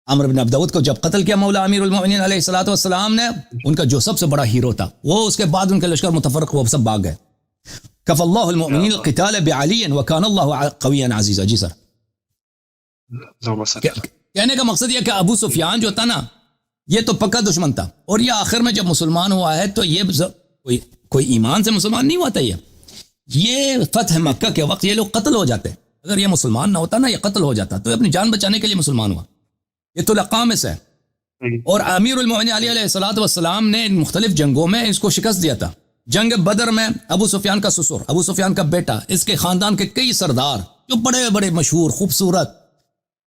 عمرو بن عبدود کو جب قتل کیا مولا امیر المؤمنین علیہ الصلوۃ والسلام نے، ان کا جو سب سے بڑا ہیرو تھا وہ، اس کے بعد ان کے لشکر متفرق، وہ سب بھاگ گئے۔ کفى اللہ المؤمنین القتال بعلی وکان اللہ قویا عزیزا۔ جی سر، کہنے کا مقصد یہ کہ ابو سفیان جو تھا نا، یہ تو پکا دشمن تھا، اور یہ آخر میں جب مسلمان ہوا ہے تو یہ کوئی ایمان سے مسلمان نہیں ہوا تھا، یہ فتح مکہ کے وقت یہ لوگ قتل ہو جاتے، اگر یہ مسلمان نہ ہوتا نا، یہ قتل ہو جاتا، تو اپنی جان بچانے کے لیے مسلمان ہوا، یہ تو لقامس ہے۔ اور امیر المؤمنین علی علیہ الصلوۃ والسلام نے مختلف جنگوں میں اس کو شکست دیا تھا۔ جنگ بدر میں ابو سفیان کا سسر، ابو سفیان کا بیٹا، اس کے خاندان کے کئی سردار جو بڑے بڑے مشہور خوبصورت،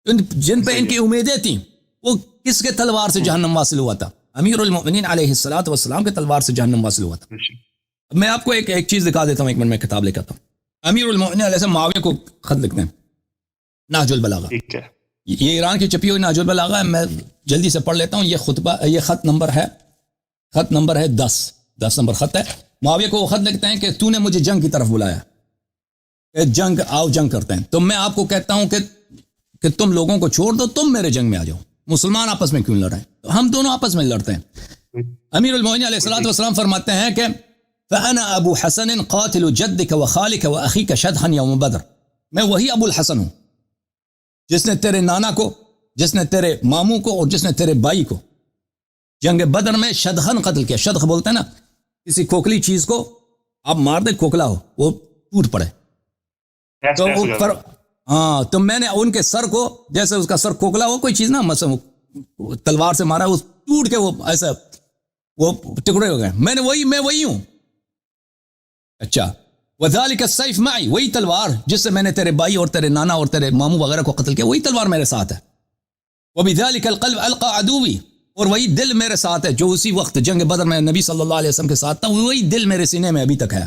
جن پہ ان کی امیدیں تھیں، وہ کس کے تلوار سے جہنم واصل ہوا تھا؟ امیر المؤمنین علیہ الصلوۃ والسلام کے تلوار سے جہنم واصل ہوا تھا۔ میں آپ کو ایک چیز دکھا دیتا ہوں، ایک منٹ میں کتاب لے کے آتا ہوں۔ امیر المؤمنین علیہ السلام معاویہ کو خط لکھتے ہیں، نہج البلاغہ، یہ ایران کی چھپی ہوئی نہج البلاغہ ہے، میں جلدی سے پڑھ لیتا ہوں۔ یہ خطبہ، یہ خط نمبر ہے 10 نمبر خط ہے۔ معاویہ کو وہ خط لکھتے ہیں کہ تو نے مجھے جنگ کی طرف بلایا، کہ جنگ آؤ، جنگ کرتے ہیں، تو میں آپ کو کہتا ہوں کہ تم لوگوں کو چھوڑ دو، تم میرے جنگ میں آ جاؤ، مسلمان آپس میں کیوں لڑ رہے ہیں؟ ہم دونوں آپس میں لڑتے ہیں۔ امیر المؤمنین علیہ الصلوۃ والسلام فرماتے ہیں کہ فَأَنَا أَبُو حَسَنٍ قَاتِلُ جَدِّكَ وَخَالِكَ وَأَخِيكَ شَدْحًا يَوْمَ بدر، میں وہی ابو الحسن ہوں جس نے تیرے نانا کو، جس نے تیرے ماموں کو، اور جس نے تیرے بھائی کو جنگ بدر میں شدخن قتل کیا۔ شدخ بولتے ہیں نا کسی کھوکھلی چیز کو آپ مار دے، کھوکھلا ہو، وہ ٹوٹ پڑے، تو میں نے ان کے سر کو، جیسے اس کا سر کھوکھلا ہو کوئی چیز نا، مثلا تلوار سے مارا، وہ ٹوٹ کے وہ ایسا وہ ٹکڑے ہو گئے، میں وہی ہوں۔ اچھا، وَذَلِكَ السَّيْفُ مَعِي، وہی تلوار جس سے میں نے تیرے بھائی اور تیرے نانا اور تیرے ماموں وغیرہ کو قتل کیا، وہی تلوار میرے ساتھ ہے۔ وبذلك القلب القى عدوی، اور وہی دل میرے ساتھ ہے جو اسی وقت جنگ بدر میں نبی صلی اللہ علیہ وسلم کے ساتھ تھا، وہی دل میرے سینے میں ابھی تک ہے.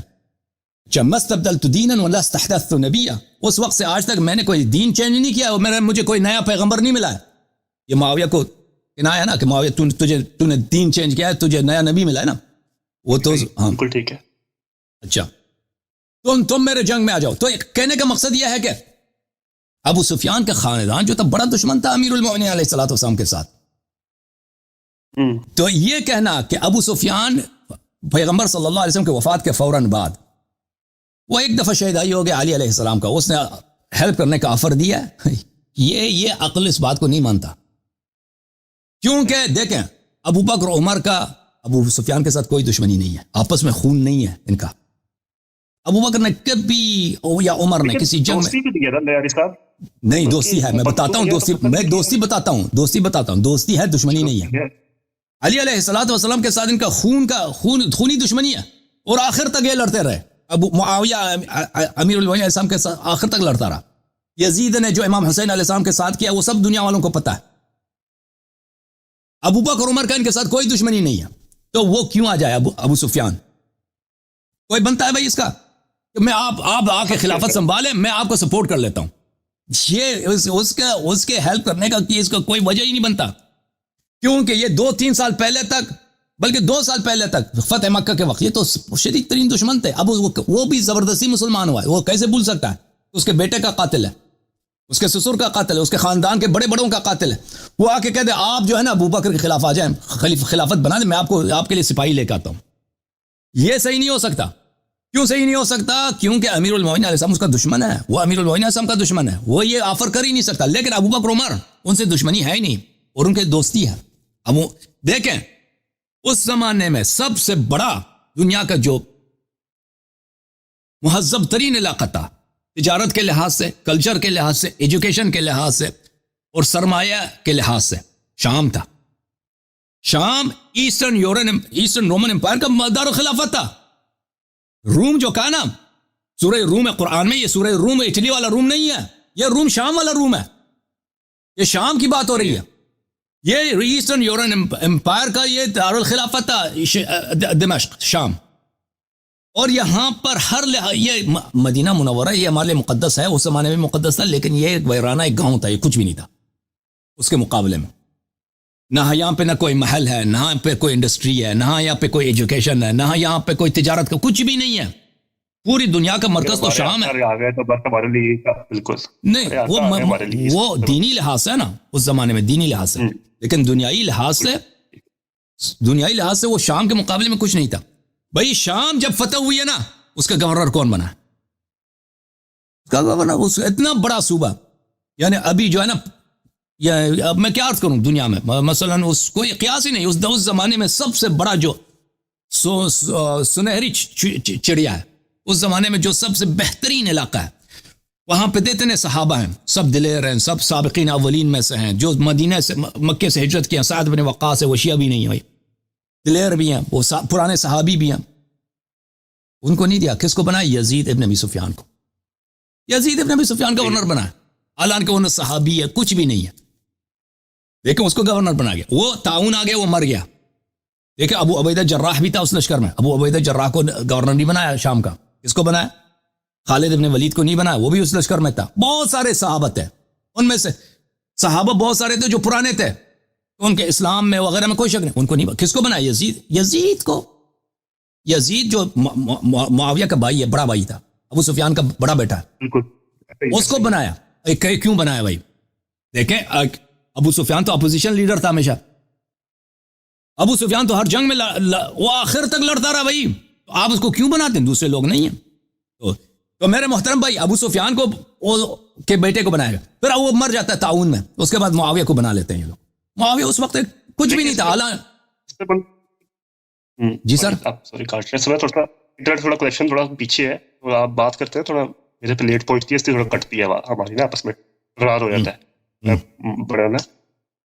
ما استبدلت دینا ولا استحدثت نبیا، اس وقت سے آج تک میں نے کوئی دین چینج نہیں کیا اور مجھے کوئی نیا پیغمبر نہیں ملا ہے. یہ معاویہ کو کنایا ہے نا کہ معاویہ تو نے دین چینج کیا ہے، تجھے نیا نبی ملا ہے نا. وہ تو ہاں بالکل ٹھیک ہے. اچھا تم میرے جنگ میں آ جاؤ. تو کہنے کا مقصد یہ ہے کہ ابو سفیان کا خاندان جو تھا بڑا دشمن تھا امیر المومنین علیہ الصلوۃ والسلام کے ساتھ. تو یہ کہنا کہ ابو سفیان پیغمبر صلی اللہ علیہ وسلم کے وفات کے فوراً بعد وہ ایک دفعہ شہدائی ہو گیا علی علیہ السلام کا، اس نے ہیلپ کرنے کا آفر دیا، یہ عقل اس بات کو نہیں مانتا. کیونکہ دیکھیں ابو بکر عمر کا ابو سفیان کے ساتھ کوئی دشمنی نہیں ہے، آپس میں خون نہیں ہے ان کا. ابو بکر نے کبھی یا عمر نے کسی جنگ میں نہیں، دوستی ہے، میں بتاتا ہوں دوستی بتاتا ہوں دوستی ہے، دشمنی نہیں ہے. علی علیہ الصلوۃ والسلام کے ساتھ ان کا خونی دشمنی ہے، اور آخر تک یہ لڑتے رہے. ابو معاویہ امیر المومنین علیہ السلام کے ساتھ آخر تک لڑتا رہا. یزید نے جو امام حسین علیہ السلام کے ساتھ کیا وہ سب دنیا والوں کو پتہ ہے. ابو بکر عمر کا ان کے ساتھ کوئی دشمنی نہیں ہے، تو وہ کیوں آ جائے ابو سفیان؟ کوئی بنتا ہے بھائی اس کا کہ میں آپ آ کے خلافت سنبھالیں، میں آپ کو سپورٹ کر لیتا ہوں. یہ اس کے ہیلپ کرنے کا اس کا کوئی وجہ ہی نہیں بنتا. کیونکہ یہ 2-3 سال پہلے تک، بلکہ 2 سال پہلے تک فتح مکہ کے وقت یہ تو شدید ترین دشمن تھے. اب وہ بھی زبردستی مسلمان ہوا ہے، وہ کیسے بھول سکتا ہے؟ اس کے بیٹے کا قاتل ہے، اس کے سسر کا قاتل ہے، اس کے خاندان کے بڑے بڑوں کا قاتل ہے. وہ آ کے کہتے ہیں آپ جو ہے نا ابو بکر کے خلاف آ جائیں، خلافت بنا دیں، میں آپ کے لیے سپاہی لے کے آتا ہوں. یہ صحیح نہیں ہو سکتا. کیوں صحیح نہیں ہو سکتا؟ کیونکہ امیر المومنین علیہ السلام اس کا دشمن ہے، وہ امیر المومنین علیہ السلام کا دشمن ہے، وہ یہ آفر کر ہی نہیں سکتا. لیکن ابو بکر عمر ان سے دشمنی ہے ہی نہیں، اور ان کے دوستی ہے. اب دیکھیں اس زمانے میں سب سے بڑا دنیا کا جو مہذب ترین علاقہ تھا تجارت کے لحاظ سے، کلچر کے لحاظ سے، ایجوکیشن کے لحاظ سے اور سرمایہ کے لحاظ سے شام تھا. شام ایسٹرن رومن امپائر کا دار الخلافت تھا. روم جو کہا نا سورہ روم ہے قرآن میں، یہ سورہ روم اٹلی والا روم نہیں ہے، یہ روم شام والا روم ہے. یہ شام کی بات ہو رہی ہے. یہ ایسٹرن یورین امپائر کا یہ دار الخلافت تھا دمشق شام. اور یہاں پر ہر لحاظ یہ مدینہ منورہ یہ ہمارے لیے مقدس ہے، اس زمانے میں مقدس تھا، لیکن یہ ایک ویرانہ ایک گاؤں تھا، یہ کچھ بھی نہیں تھا اس کے مقابلے میں. نہ یہاں پہ نہ کوئی محل ہے، نہ یہاں پہ کوئی انڈسٹری ہے، نہ یہاں پہ کوئی ایجوکیشن ہے، نہ یہاں پہ کوئی تجارت کا کچھ بھی نہیں ہے. پوری دنیا کا مرکز تو شام ہے. نہیں وہ دینی لحاظ سے ہے نا، اس زمانے میں دینی لحاظ سے، لیکن دنیائی لحاظ سے وہ شام کے مقابلے میں کچھ نہیں تھا. بھائی شام جب فتح ہوئی ہے نا، اس کا گورنر کون بنا؟ اس کا گورنر اتنا بڑا صوبہ، یعنی ابھی جو ہے نا، اب میں کیا عرض کروں دنیا میں مثلا اس کوئی قیاس ہی نہیں. اس زمانے میں سب سے بڑا جو سنہری چڑیا ہے اس زمانے میں، جو سب سے بہترین علاقہ ہے، وہاں پہ دیتے صحابہ ہیں، سب دلیر ہیں، سب سابقین اولین میں سے ہیں، جو مدینہ سے مکے سے ہجرت کیا. سعد بن وقاص ہے، وہ شیعہ بھی نہیں ہے، دلیر بھی ہیں، وہ پرانے صحابی بھی ہیں. ان کو نہیں دیا. کس کو بنا؟ یزید ابن ابی سفیان کو. یزید ابن ابی سفیان گورنر بنا، حالانکہ انہوں صحابی ہے، کچھ بھی نہیں ہے، لیکن اس کو گورنر بنا گیا. وہ تعاون آ گیا، وہ مر گیا. دیکھیں ابو عبیدہ جراح بھی تھا اس لشکر میں. ابو عبیدہ جراح کو گورنر نہیں بنایا شام کا. کس کو بنایا؟ خالد ابن ولید کو نہیں بنایا، وہ بھی اس لشکر میں تھا. بہت سارے صحابہ تھے، ان میں سے صحابہ بہت سارے تھے جو پرانے تھے، ان کے اسلام میں وغیرہ میں کوئی شک نہیں. ان کو نہیں. کس کو بنایا؟ یزید کو. یزید جو معاویہ کا بھائی ہے، بڑا بھائی تھا، ابو سفیان کا بڑا بیٹا ہے، اس کو بنایا. کیوں بنایا بھائی؟ دیکھیں ابو سفیان تو اپوزیشن لیڈر تھا ہمیشہ. ابو سفیان تو ہر جنگ میں وہ آخر تک لڑتا رہا بھائی. آپ اس کو کیوں بناتے ہیں؟ دوسرے لوگ نہیں ہیں. تو میرے محترم بھائی ابو سفیان کو کے بیٹے کو بنایا گیا، پھر وہ مر جاتا ہے تعاون میں. اس کے بعد معاویہ کو بنا لیتے ہیں یہ لوگ. معاویہ اس وقت کچھ بھی نہیں تھا. جی سر سوری کاٹ رہے ہیں، تھوڑا کویشچن تھوڑا پیچھے ہے، تھوڑا آپ بات کرتے ہیں، تھوڑا میرے پہ لیٹ پہنچتی ہے، اس لیے تھوڑا کٹتی ہے ہماری نا آپس میں تکرار ہو جاتا ہے. بڑا نا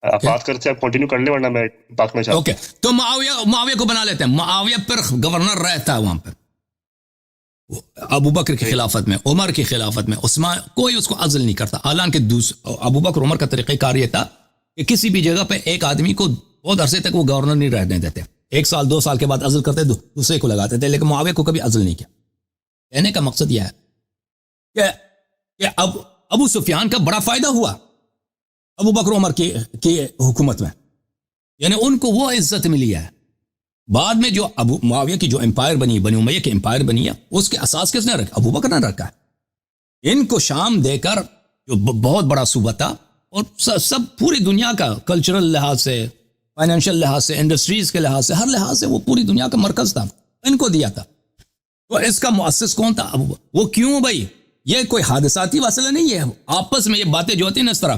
آپ بات کرتے ہیں، آپ کنٹینیو کر لیں ورنہ میں بات میں چاہتا ہوں. اوکے، تو معاویہ کو بنا لیتے ہیں. معاویہ پھر گورنر رہتا ہے وہاں پہ ابو بکر کی خلافت میں، عمر کی خلافت میں. عثمان کوئی اس کو عزل نہیں کرتا. حالانکہ ابو بکر عمر کا طریقہ کار یہ تھا کہ کسی بھی جگہ پہ ایک آدمی کو بہت عرصے تک وہ گورنر نہیں رہنے دیتے، 1 سال 2 سال کے بعد عزل کرتے دوسرے کو لگاتے تھے، لیکن معاویہ کو کبھی عزل نہیں کیا۔ کہنے کا مقصد یہ ہے کہ اب ابو سفیان کا بڑا فائدہ ہوا ابو بکر عمر کی حکومت میں، یعنی ان کو وہ عزت ملی ہے۔ بعد میں جو معاویہ کی جو امپائر بنی، بنی امیہ کی امپائر بنی ہے، اس کے اساس کس نے رکھا؟ ابو بکر نے رکھا ہے۔ ان کو شام دے کر جو بہت بڑا صوبہ تھا، اور سب پوری دنیا کا کلچرل لحاظ سے، فائنینشیل لحاظ سے، انڈسٹریز کے لحاظ سے، ہر لحاظ سے وہ پوری دنیا کا مرکز تھا، ان کو دیا تھا۔ تو اس کا مؤسس کون تھا؟ ابو بکر۔ وہ کیوں بھائی؟ یہ کوئی حادثاتی مسئلہ نہیں ہے، آپس میں یہ باتیں جو ہوتی ہیں نا اس طرح،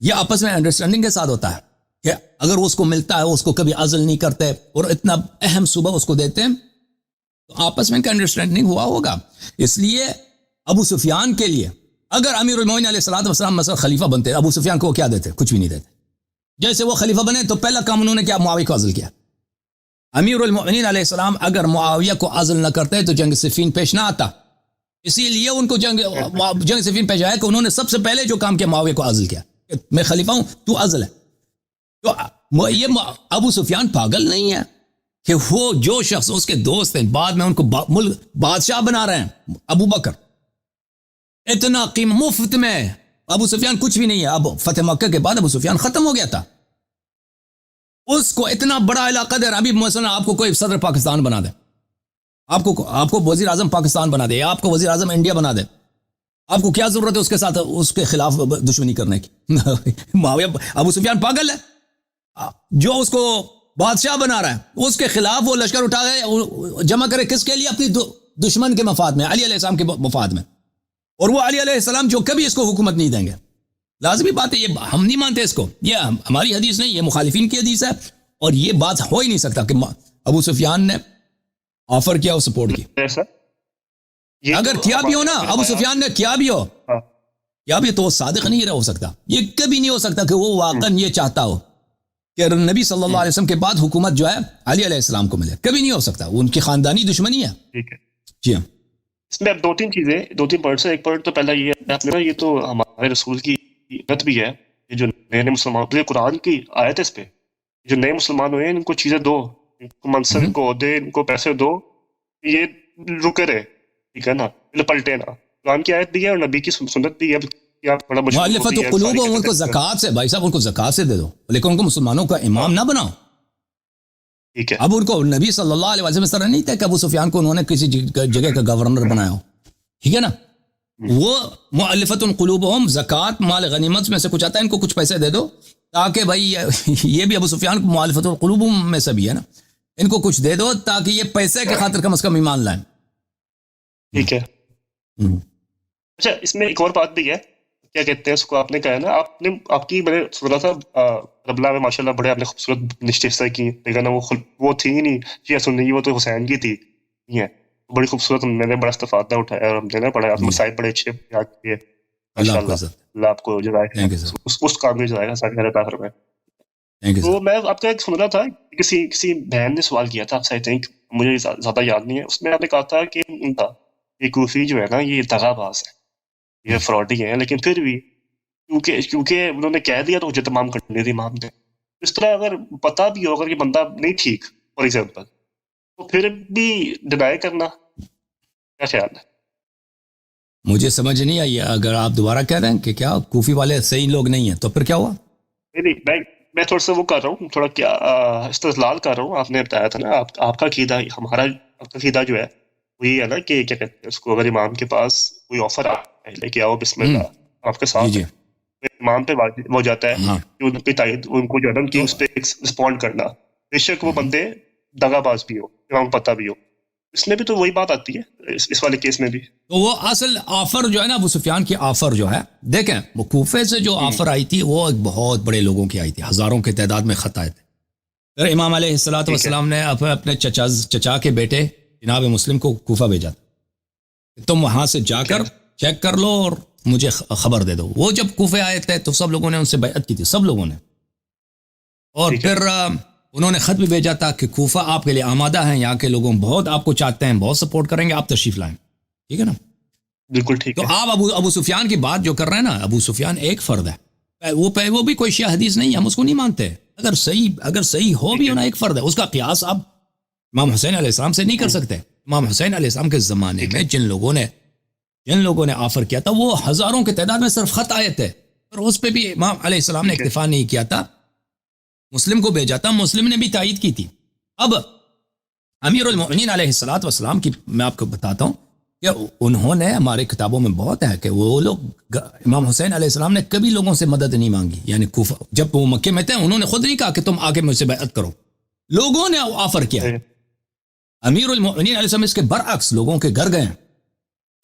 یہ آپس میں انڈرسٹینڈنگ کے ساتھ ہوتا ہے کہ اگر اس کو ملتا ہے، اس کو کبھی عزل نہیں کرتے اور اتنا اہم صوبہ اس کو دیتے ہیں، تو آپس میں انڈرسٹینڈنگ ہوا ہوگا۔ اس لیے ابو سفیان کے لیے اگر امیر المومنین علیہ الصلوۃ والسلام مثلا خلیفہ بنتے، ابو سفیان کو کیا دیتے؟ کچھ بھی نہیں دیتے۔ جیسے وہ خلیفہ بنے تو پہلا کام انہوں نے کیا؟ معاویہ کو عزل کیا۔ امیر المومنین علیہ السلام اگر معاویہ کو عزل نہ کرتے تو جنگ صفین پیش نہ آتا، اسی لیے ان کو جنگ صفین پیش آیا کہ انہوں نے سب سے پہلے جو کام کیا معاویہ کو عزل کیا، کہ میں خلیفہ ہوں تو عزل ہے۔ تو یہ ابو سفیان پاگل نہیں ہے کہ وہ جو شخص اس کے دوست ہیں بعد میں ان کو بادشاہ بنا رہے ہیں، ابو بکر اتنا مفت میں، ابو سفیان کچھ بھی نہیں ہے۔ اب فتح مکہ کے بعد ابو سفیان ختم ہو گیا تھا، اس کو اتنا بڑا علاقہ دے رہا۔ ابھی مثلا آپ کو کوئی صدر پاکستان بنا دے، آپ کو وزیر اعظم پاکستان بنا دے، یا آپ کو وزیر اعظم انڈیا بنا دے، آپ کو کیا ضرورت ہے اس کے ساتھ اس کے خلاف دشمنی کرنے کی؟ معاویہ ابو سفیان پاگل ہے، جو اس کو بادشاہ بنا رہا ہے اس کے خلاف وہ لشکر اٹھا گئے، جمع کرے کس کے لیے؟ اپنی دشمن کے مفاد میں، علی علیہ السلام کے مفاد میں، اور وہ علی علیہ السلام جو کبھی اس کو حکومت نہیں دیں گے۔ لازمی بات ہے، یہ ہم نہیں مانتے اس کو، یہ ہماری حدیث نہیں، یہ مخالفین کی حدیث ہے، اور یہ بات ہو ہی نہیں سکتا کہ ابو سفیان نے آفر کیا اور سپورٹ کی۔ اگر کیا بھی ہو نا، ابو سفیان نے کیا بھی ہو، کیا بھی تو وہ صادق نہیں ہو سکتا، یہ کبھی نہیں ہو سکتا کہ وہ واقعا یہ چاہتا ہو کہ نبی صلی اللہ علیہ وسلم کے بعد حکومت جو ہے علی علیہ السلام کو ملے، کبھی نہیں ہو سکتا، وہ ان کی خاندانی دشمنی ہے۔ ٹھیک ہے، جی ہاں، اس میں اب 2-3 چیزیں، 2-3 پوائنٹس ہیں۔ ایک پوائنٹ تو پہلا یہ ہے آپ نے نا، یہ تو ہمارے رسول کی عادت بھی ہے، یہ جو نئے مسلمان، تو یہ قرآن کی آیت ہے، اس پہ جو نئے مسلمان ہوئے ہیں ان کو چیزیں دو، ان کو منصب، ان کو عہدے، ان کو پیسے دو، یہ رکے رہے، ٹھیک ہے نا، پلٹے نا۔ قرآن کی آیت بھی ہے اور نبی کی سنت بھی ہے، مؤلفۃ قلوبہم، ان کو زکوٰۃ سے، بھائی صاحب ان کو زکوٰۃ سے دے دو، لیکن ان کو مسلمانوں کا امام نہ بناؤ۔ ٹھیک ہے، اب ان کو نبی صلی اللہ علیہ وسلم اس طرح نہیں تھا کہ ابو سفیان کو انہوں نے کسی جگہ کا گورنر بنایا ہو، ٹھیک ہے نا۔ وہ مؤلفۃ قلوبہم، زکوٰۃ مال غنیمت میں سے کچھ آتا ہے، ان کو کچھ پیسے دے دو، تاکہ بھائی یہ بھی ابو سفیان کو مؤلفۃ قلوبہم میں سے بھی ہے نا، ان کو کچھ دے دو تاکہ یہ پیسے کے خاطر کم از کم ایمان لائیں۔ ٹھیک ہے۔ اچھا، اس میں ایک اور بات بھی ہے، کیا کہتے ہیں اس کو، آپ نے کہا نا، آپ کی میں نے سنا تھا ربلا میں ماشاء اللہ بڑے آپ نے خوبصورت نشستیں کی، لیکن وہ تھی ہی نہیں شیعہ سنی، وہ تو حسین کی تھی، بڑی خوبصورت، میں نے بڑا استفادہ اٹھایا اور ہم نے بڑا مسائل بڑے اچھے یاد کیے، ماشاء اللہ آپ کو جزائے اس کام میں جزائے گا سارے میرے پاس میں۔ تو میں آپ کا ایک سن رہا تھا، کسی بہن نے سوال کیا تھا، آئی تھنک مجھے زیادہ یاد نہیں ہے، اس میں آپ نے کہا تھا کہ یہ کوفی جو ہے نا یہ دغا باز ہے، یہ فراڈی ہیں، لیکن پھر بھی کیونکہ انہوں نے کہہ دیا تو مجھے تمام کرنے دی امام نے۔ اس طرح اگر پتہ بھی ہو اگر یہ بندہ نہیں ٹھیک، فار ایگزامپل، تو پھر بھی ڈینائی کرنا، کیا خیال ہے؟ مجھے سمجھ نہیں آئی، اگر آپ دوبارہ کہہ رہے ہیں کہ کیا کوفی والے صحیح لوگ نہیں ہیں تو پھر کیا ہوا؟ نہیں، میں تھوڑا سا وہ کر رہا ہوں، تھوڑا کیا استدلال کر رہا ہوں۔ آپ نے بتایا تھا نا، آپ کا عقیدہ، آپ کا عقیدہ جو ہے وہ یہ ہے نا کہ کیا کہتے ہیں اس کو، اگر امام کے پاس کوئی آفر لے کے آؤ، بسم اللہ، آپ کے ساتھ امام پہ واجب ہو جاتا ہے کہ ان کی تائید، ان کو جو ہے نا کہ اس پہ رسپونڈ کرنا، بے شک وہ بندے دغا باز بھی ہو، امام کو پتہ بھی ہو۔ اس میں بھی تو وہی بات آتی ہے، اس والے کیس میں بھی تو وہ اصل آفر جو ہے نا ابو سفیان کی آفر جو ہے، دیکھیں وہ کوفے سے جو آفر آئی تھی وہ ایک بہت بڑے لوگوں کی آئی تھی، ہزاروں کی تعداد میں خط آئے تھے۔ پھر امام علیہ الصلوۃ والسلام نے اپنے چچا کے بیٹے جناب مسلم کو کوفہ بھیجا تھا، تم وہاں سے جا کر چیک کر لو اور مجھے خبر دے دو۔ وہ جب کوفے آئے تھے تو سب لوگوں نے ان سے بیعت کی تھی، سب لوگوں نے، اور پھر انہوں نے خط بھی بھیجا تھا کہ کوفہ آپ کے لیے آمادہ ہیں، یہاں کے لوگوں بہت آپ کو چاہتے ہیں، بہت سپورٹ کریں گے، آپ تشریف لائیں، ٹھیک ہے نا۔ بالکل ٹھیک تو ہے۔ آپ ابو سفیان کی بات جو کر رہے ہیں نا، ابو سفیان ایک فرد ہے، وہ بھی کوئی شیعہ حدیث نہیں ہے، ہم اس کو نہیں مانتے. اگر صحیح ہو بھی ہونا ایک فرد ہے، اس کا قیاس آپ امام حسین علیہ السلام سے نہیں کر سکتے. امام حسین علیہ السلام کے زمانے میں جن لوگوں نے آفر کیا تھا وہ ہزاروں کی تعداد میں صرف خط آئے تھے، اور اس پہ بھی امام علیہ السلام نے اکتفا نہیں کیا تھا، مسلم کو بھیجا تھا، مسلم نے بھی تائید کی تھی. اب امیر المؤمنین علیہ الصلوۃ والسلام کی میں آپ کو بتاتا ہوں کہ انہوں نے ہمارے کتابوں میں بہت ہے کہ وہ لوگ امام حسین علیہ السلام نے کبھی لوگوں سے مدد نہیں مانگی. یعنی کوفہ جب وہ مکے میں تھے انہوں نے خود نہیں کہا کہ تم آگے مجھ سے بیعت کرو، لوگوں نے آفر کیا. امیر المؤمنین علیہ السلام اس کے برعکس لوگوں کے گھر گئے،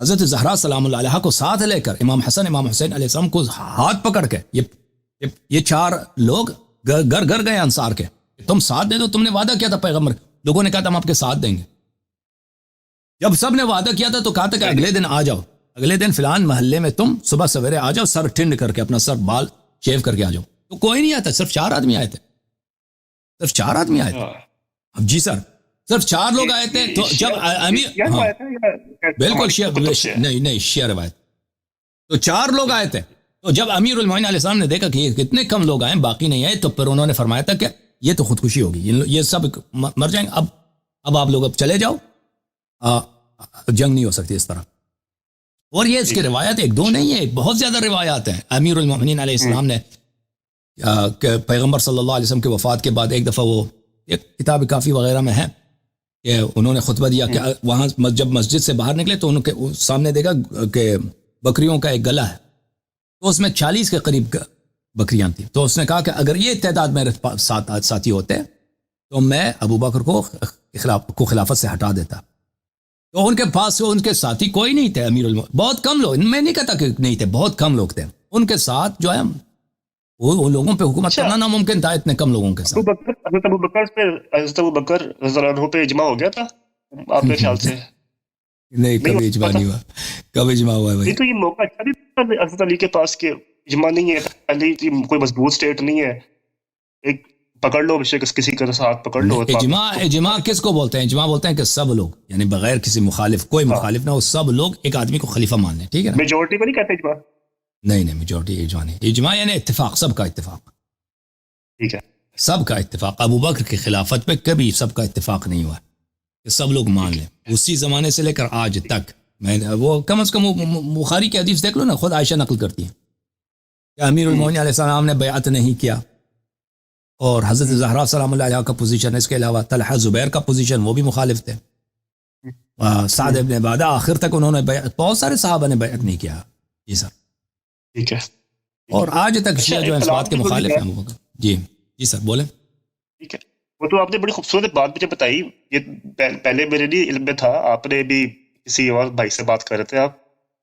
حضرت زہرا سلام اللہ علیہا کو ساتھ لے کر امام حسن امام حسین علیہ السلام کو ہاتھ پکڑ کے یہ 4 لوگ گھر گئے انصار کے، تم ساتھ دے دو، تم نے وعدہ کیا تھا پیغمبر. لوگوں نے کہا تھا ہم آپ کے ساتھ دیں گے. جب سب نے وعدہ کیا تھا تو کہا تھا کہ اگلے دن آ جاؤ، اگلے دن فلان محلے میں تم صبح سویرے آ جاؤ، سر ٹھنڈ کر کے اپنا سر بال شیو کر کے آ جاؤ. تو کوئی نہیں آتا، صرف 4 آدمی آئے تھے، صرف 4 آدمی آئے تھے. اب جی سر صرف 4 لوگ آئے تھے. تو جب امیر بالکل شیعہ روایت، تو 4 لوگ آئے تھے. تو جب امیر المومنین علیہ السلام نے دیکھا کہ یہ کتنے کم لوگ آئے باقی نہیں آئے، تو پھر انہوں نے فرمایا تھا کہ یہ تو خودکشی ہوگی، یہ سب مر جائیں گے، اب آپ لوگ اب چلے جاؤ، جنگ نہیں ہو سکتی اس طرح. اور یہ اس کی روایت 1-2 نہیں ہے، بہت زیادہ روایات ہیں. امیر المؤمنین علیہ السلام نے کہ پیغمبر صلی اللہ علیہ وسلم کی وفات کے بعد ایک دفعہ وہ ایک کتاب کافی وغیرہ میں ہے کہ انہوں نے خطبہ دیا کہ وہاں جب مسجد سے باہر نکلے تو ان کے سامنے دیکھا کہ بکریوں کا ایک گلا ہے، تو اس میں 40 کے قریب بکریاں تھیں. تو اس نے کہا کہ اگر یہ تعداد میرے ساتھی ہوتے تو میں ابو بکر کو خلافت سے ہٹا دیتا. تو ان کے پاس ان کے ساتھی کوئی نہیں تھے، امیر بہت کم لوگ، میں نہیں کہتا کہ نہیں تھے، بہت کم لوگ تھے. ان کے ساتھ جو ہے وہ لوگوں پہ حکومت کرنا ناممکن تھا اتنے کم لوگوں کے ساتھ. حضرت ابو بکر رضی اللہ عنہ پہ اجماع ہو گیا تھا آپ کے خیال سے؟ نہیں، کبھی اجماع نہیں ہوا. کب اجماع ہوا ہے بھائی؟ تو یہ موقع اچھا نہیں تھا حضرت علی کے پاس کہ اجماع نہیں ہے، علی کی کوئی مضبوط سٹیٹ نہیں ہے، ایک پکڑ لو کسی کا ساتھ پکڑ لو. اجماع کس کو بولتے ہیں؟ اجماع بولتے ہیں کہ سب لوگ، یعنی بغیر کسی مخالف، کوئی مخالف نہ ہو، سب لوگ ایک آدمی کو خلیفہ مان لیں. ٹھیک ہے نا؟ میجورٹی کو نہیں کہتے اجماع. نہیں، میجورٹی اجماع نہیں. اجماع یعنی اتفاق، سب کا اتفاق. ٹھیک ہے، سب کا اتفاق. ابو بکر کی خلافت پہ کبھی سب کا اتفاق نہیں ہوا کہ سب لوگ مان لیں. اسی زمانے سے لے کر آج تک میں وہ کم از کم بخاری کی حدیث دیکھ لو نا، خود عائشہ نقل کرتی ہیں کہ امیر المومنین علیہ السلام نے بیعت نہیں کیا، اور حضرت زہرا سلام اللہ علیہا کا پوزیشن، اس کے علاوہ طلحہ زبیر کا پوزیشن وہ بھی مخالف تھے، سعد ابن عبادہ آخر تک انہوں نے بیعت، بہت سارے صحابہ نے بیعت نہیں کیا. جی سر. ٹھیک ہے. اور آج تک شیعہ جو ہے اس بات کے مخالف ہیں. جی سر بولیں. ٹھیک ہے، وہ تو آپ نے بڑی خوبصورت بات مجھے بتائی، یہ پہلے میرے لیے علم میں تھا، آپ نے بھی کسی اور بھائی سے بات کر رہے تھے آپ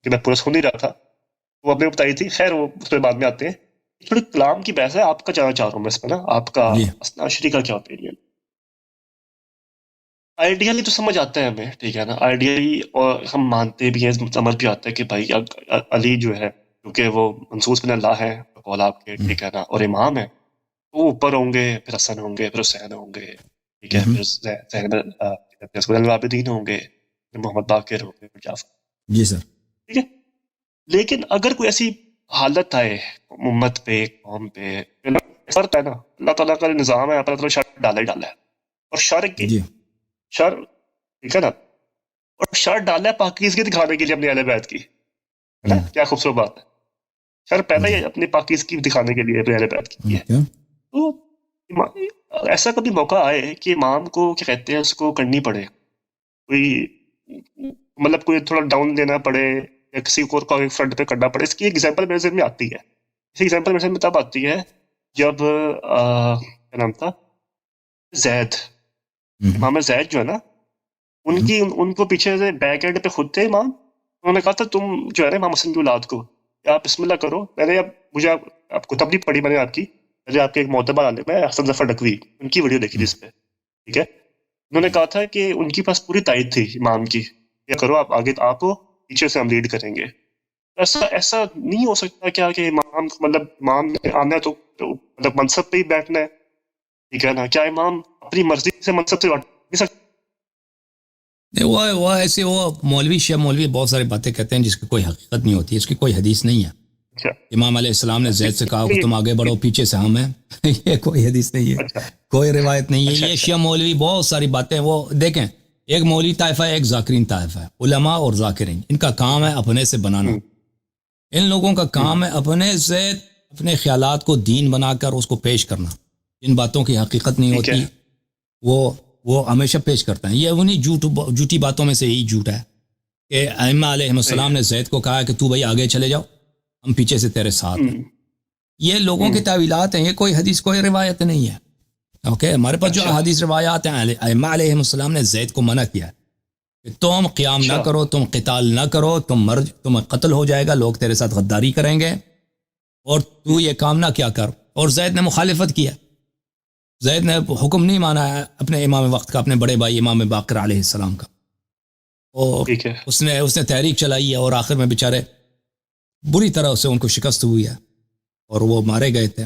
کہ میں پورا سن نہیں رہا تھا، وہ آپ نے بتائی تھی. خیر وہ اس میں بعد میں آتے ہیں. تھوڑی کلام کی بحث ہے، آپ کا جانا چاہ رہا ہوں میں اس میں نا، آپ کا حسن عشری کا کیا اوپینین؟ آئیڈیلی تو سمجھ آتا ہے ہمیں، ٹھیک ہے نا، آئیڈیلی، اور ہم مانتے بھی ہیں، سمجھ بھی آتا ہے کہ بھائی علی جو ہے کیونکہ وہ منصوص من اللہ ہے قول آپ کے، ٹھیک ہے نا، اور امام ہے، وہ اوپر ہوں گے، پھر حسن ہوں گے، پھر حسین ہوں گے، ٹھیک ہے، پھر زین العابدین ہوں گے، پھر محمد باقر ہوں گے، پھر جعفر. جی سر. ٹھیک ہے، لیکن اگر کوئی ایسی حالت آئے امت پہ، قوم پہ، فرق ہے نا، اللہ تعالیٰ کا نظام ہے، اللہ تعالیٰ شر ڈالا ہی ڈالا ہے، اور شر کی شر، ٹھیک ہے نا، اور شر ڈالا ہے پاکیزگی دکھانے کے لیے اپنی اہل بیت کی، ہے نا، کیا خوبصورت بات ہے. شر پہلے ہی اپنی پاکیزگی دکھانے کے لیے اپنی اہل بیت کی ہے. تو ایسا کبھی موقع آئے کہ امام کو کیا کہتے ہیں اس کو کرنی پڑے، کوئی مطلب کوئی تھوڑا ڈاؤن دینا پڑے یا کسی کو فرنٹ پہ کرنا پڑے، اس کی ایگزامپل میرے ذہن میں آتی ہے. اس ایگزامپل میرے ذہن میں تب آتی ہے جب کیا نام تھا، زید، امام زید جو ہے نا، ان کو پیچھے سے بیک اینڈ پہ خود تھے امام، انہوں نے کہا تھا تم جو ہے نا امام حسن کی اولاد کو آپ بسم اللہ کرو. میں نے مجھے آپ کتاب نہیں پڑھی، میں نے آپ کی آپ کے ایک معتبر عالم ہے حسن ظفر نقوی، ان کی ویڈیو دیکھی جس پہ، ٹھیک ہے، انہوں نے کہا تھا کہ ان کی پاس پوری تائید تھی امام کی، یا کرو آپ آگے، آپ ہو پیچھے سے ہم لیڈ کریں گے. ایسا نہیں ہو سکتا کیا کہ امام مطلب امام نے آنا ہے تو مطلب منصب پہ ہی بیٹھنا ہے، ٹھیک ہے نا، کیا امام اپنی مرضی سے منصب سے ہٹ نہیں سکتا؟ وہ ایسے وہ مولوی شیعہ مولوی بہت ساری باتیں کہتے ہیں جس کی کوئی حقیقت نہیں ہوتی، اس کی کوئی حدیث نہیں ہے. اچھا امام علیہ السلام نے زید سے کہا کہ تم آگے بڑھو، پیچھے سے ہم ہیں. یہ کوئی حدیث نہیں ہے، اچھا کوئی روایت نہیں ہے. اچھا یہ اچھا شیعہ مولوی بہت ساری باتیں وہ دیکھیں، ایک مولوی طائفہ ہے، ایک ذاکرین طائفہ ہے. علماء اور ذاکرین ان کا کام ہے اپنے سے بنانا. ہم، ان لوگوں کا ہم، کام ہے اپنے سے اپنے خیالات کو دین بنا کر اس کو پیش کرنا. ان باتوں کی حقیقت نہیں ٹھیک ہے ہوتی وہ ہمیشہ پیش کرتا ہے. یہ انہی جھوٹی باتوں میں سے یہی جھوٹ ہے کہ ائمہ علیہ صحیح السلام ہے نے زید کو کہا کہ تو بھائی آگے چلے جاؤ، ہم پیچھے سے تیرے ساتھ ہیں. ہم، یہ لوگوں کی ہم، تعویلات ہیں، یہ کوئی حدیث کوئی روایت نہیں ہے. اوکے، ہمارے پاس جو اچھا احادیث روایات ہیں، ائمہ علیہ السلام نے زید کو منع کیا کہ تم قیام نہ اچھا کرو، تم قتال نہ کرو، تم قتل ہو جائے گا، لوگ تیرے ساتھ غداری کریں گے، اور تو یہ کام نہ کیا کر. اور زید نے مخالفت کیا، زید نے حکم نہیں مانا ہے اپنے امام وقت کا، اپنے بڑے بھائی امام باقر علیہ السلام کا. اور ٹھیک ہے اس نے تحریک چلائی ہے، اور آخر میں بیچارے بری طرح سے ان کو شکست ہوئی ہے اور وہ مارے گئے تھے.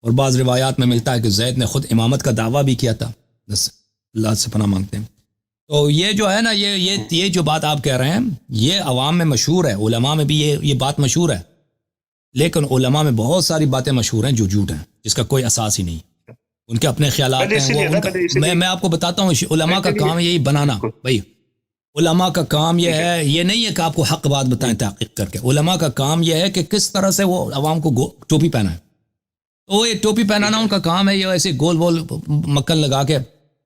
اور بعض روایات میں ملتا ہے کہ زید نے خود امامت کا دعویٰ بھی کیا تھا. بس اللہ سے پناہ مانگتے ہیں. تو یہ جو ہے نا، یہ جو بات آپ کہہ رہے ہیں، یہ عوام میں مشہور ہے، علماء میں بھی یہ بات مشہور ہے. لیکن علماء میں بہت ساری باتیں مشہور ہیں جو جھوٹ ہیں، جس کا کوئی اساس ہی نہیں. ان کے اپنے خیالات میں نے ہیں، اسی وہ لیے ان نا کا میں نے اسی لیے میں آپ کو بتاتا ہوں، علماء کا کام یہی بنانا. بالکل بھائی علماء کا کام یہ ٹھیک ہے ہے، یہ نہیں ہے کہ آپ کو حق بات بتائیں تحقیق کر کے. علماء کا کام یہ ہے کہ کس طرح سے وہ عوام کو ٹوپی پہنائیں. تو یہ ٹوپی پہنانا ٹھیک ان ہے کا کام ہے. یہ ایسے گول گول مکن لگا کے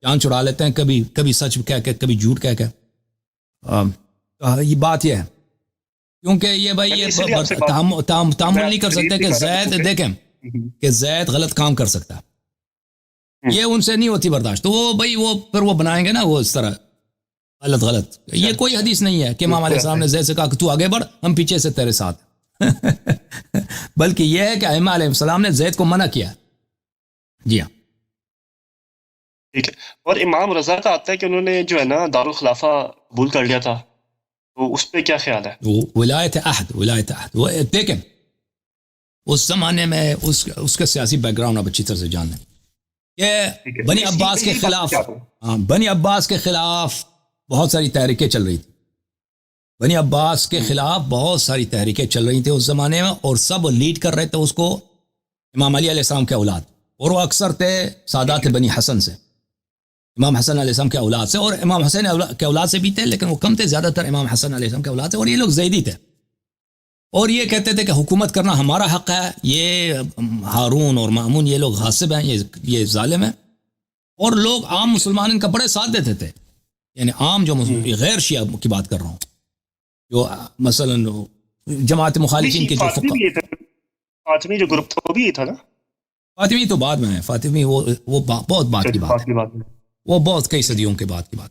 جان چھڑا لیتے ہیں، کبھی سچ کہہ کے، کبھی جھوٹ کہہ کے. یہ بات یہ ہے، کیونکہ یہ بھائی میں نے یہ اسی لیے آپ سے بات تعامل میں نہیں کر دلیل سکتے بھی کہ کر رہا تھا زید دیکھیں ہم، کہ زید غلط کام کر سکتا ہے. ہم، یہ ان سے نہیں ہوتی برداشت. تو وہ بھائی وہ پھر وہ بنائیں گے نا وہ اس طرح غلط. اچھا یہ کوئی اچھا حدیث نہیں ہے کہ امام علیہ بالکل السلام نے زید سے کہا کہ تو آگے بڑھ، ہم پیچھے سے تیرے ساتھ. بلکہ یہ ہے کہ ائمہ علیہ السلام نے زید کو منع کیا. جی ہاں. ٹھیک ہے. اور امام رضا کا آتا ہے کہ انہوں نے جو ہے نا دارالخلافہ قبول کر لیا تھا، تو اس پہ کیا خیال ہے؟ ولایت عہد وہ دیکھیں اس زمانے میں اس کا سیاسی بیک گراؤنڈ آپ اچھی طرح سے جان لیں ٹھیک کہ ہے بنی عباس کے یہی بات خلاف، چاہتا ہوں. بنی عباس کے خلاف بہت ساری تحریکیں چل رہی تھیں. بنی عباس کے خلاف بہت ساری تحریکیں چل رہی تھیں اس زمانے میں، اور سب لیڈ کر رہے تھے اس کو امام علی علیہ السلام کے اولاد، اور وہ اکثر تھے سادات بنی حسن سے، امام حسن علیہ السلام کے اولاد سے. اور امام حسین کے اولاد سے بھی تھے، لیکن وہ کم تھے، زیادہ تر امام حسن علیہ السلام کے اولاد سے. اور یہ لوگ زیدی تھے، اور یہ کہتے تھے کہ حکومت کرنا ہمارا حق ہے. یہ ہارون اور مامون یہ لوگ غاصب ہیں، یہ ظالم ہیں. اور لوگ عام مسلمان ان کا بڑے ساتھ دیتے تھے، یعنی عام جو غیر شیعہ کی بات کر رہا ہوں، جو مثلا جماعت مخالفین کے جو فاطمی بھی یہ تھا، فاطمی جو گروپ تھا وہ بھی یہ تھا نا. فاطمی تو بعد میں ہے، فاطمی وہ بہت بات کی بات ہے، فاطمی بعد میں. وہ بہت کئی صدیوں کے بعد کی بات.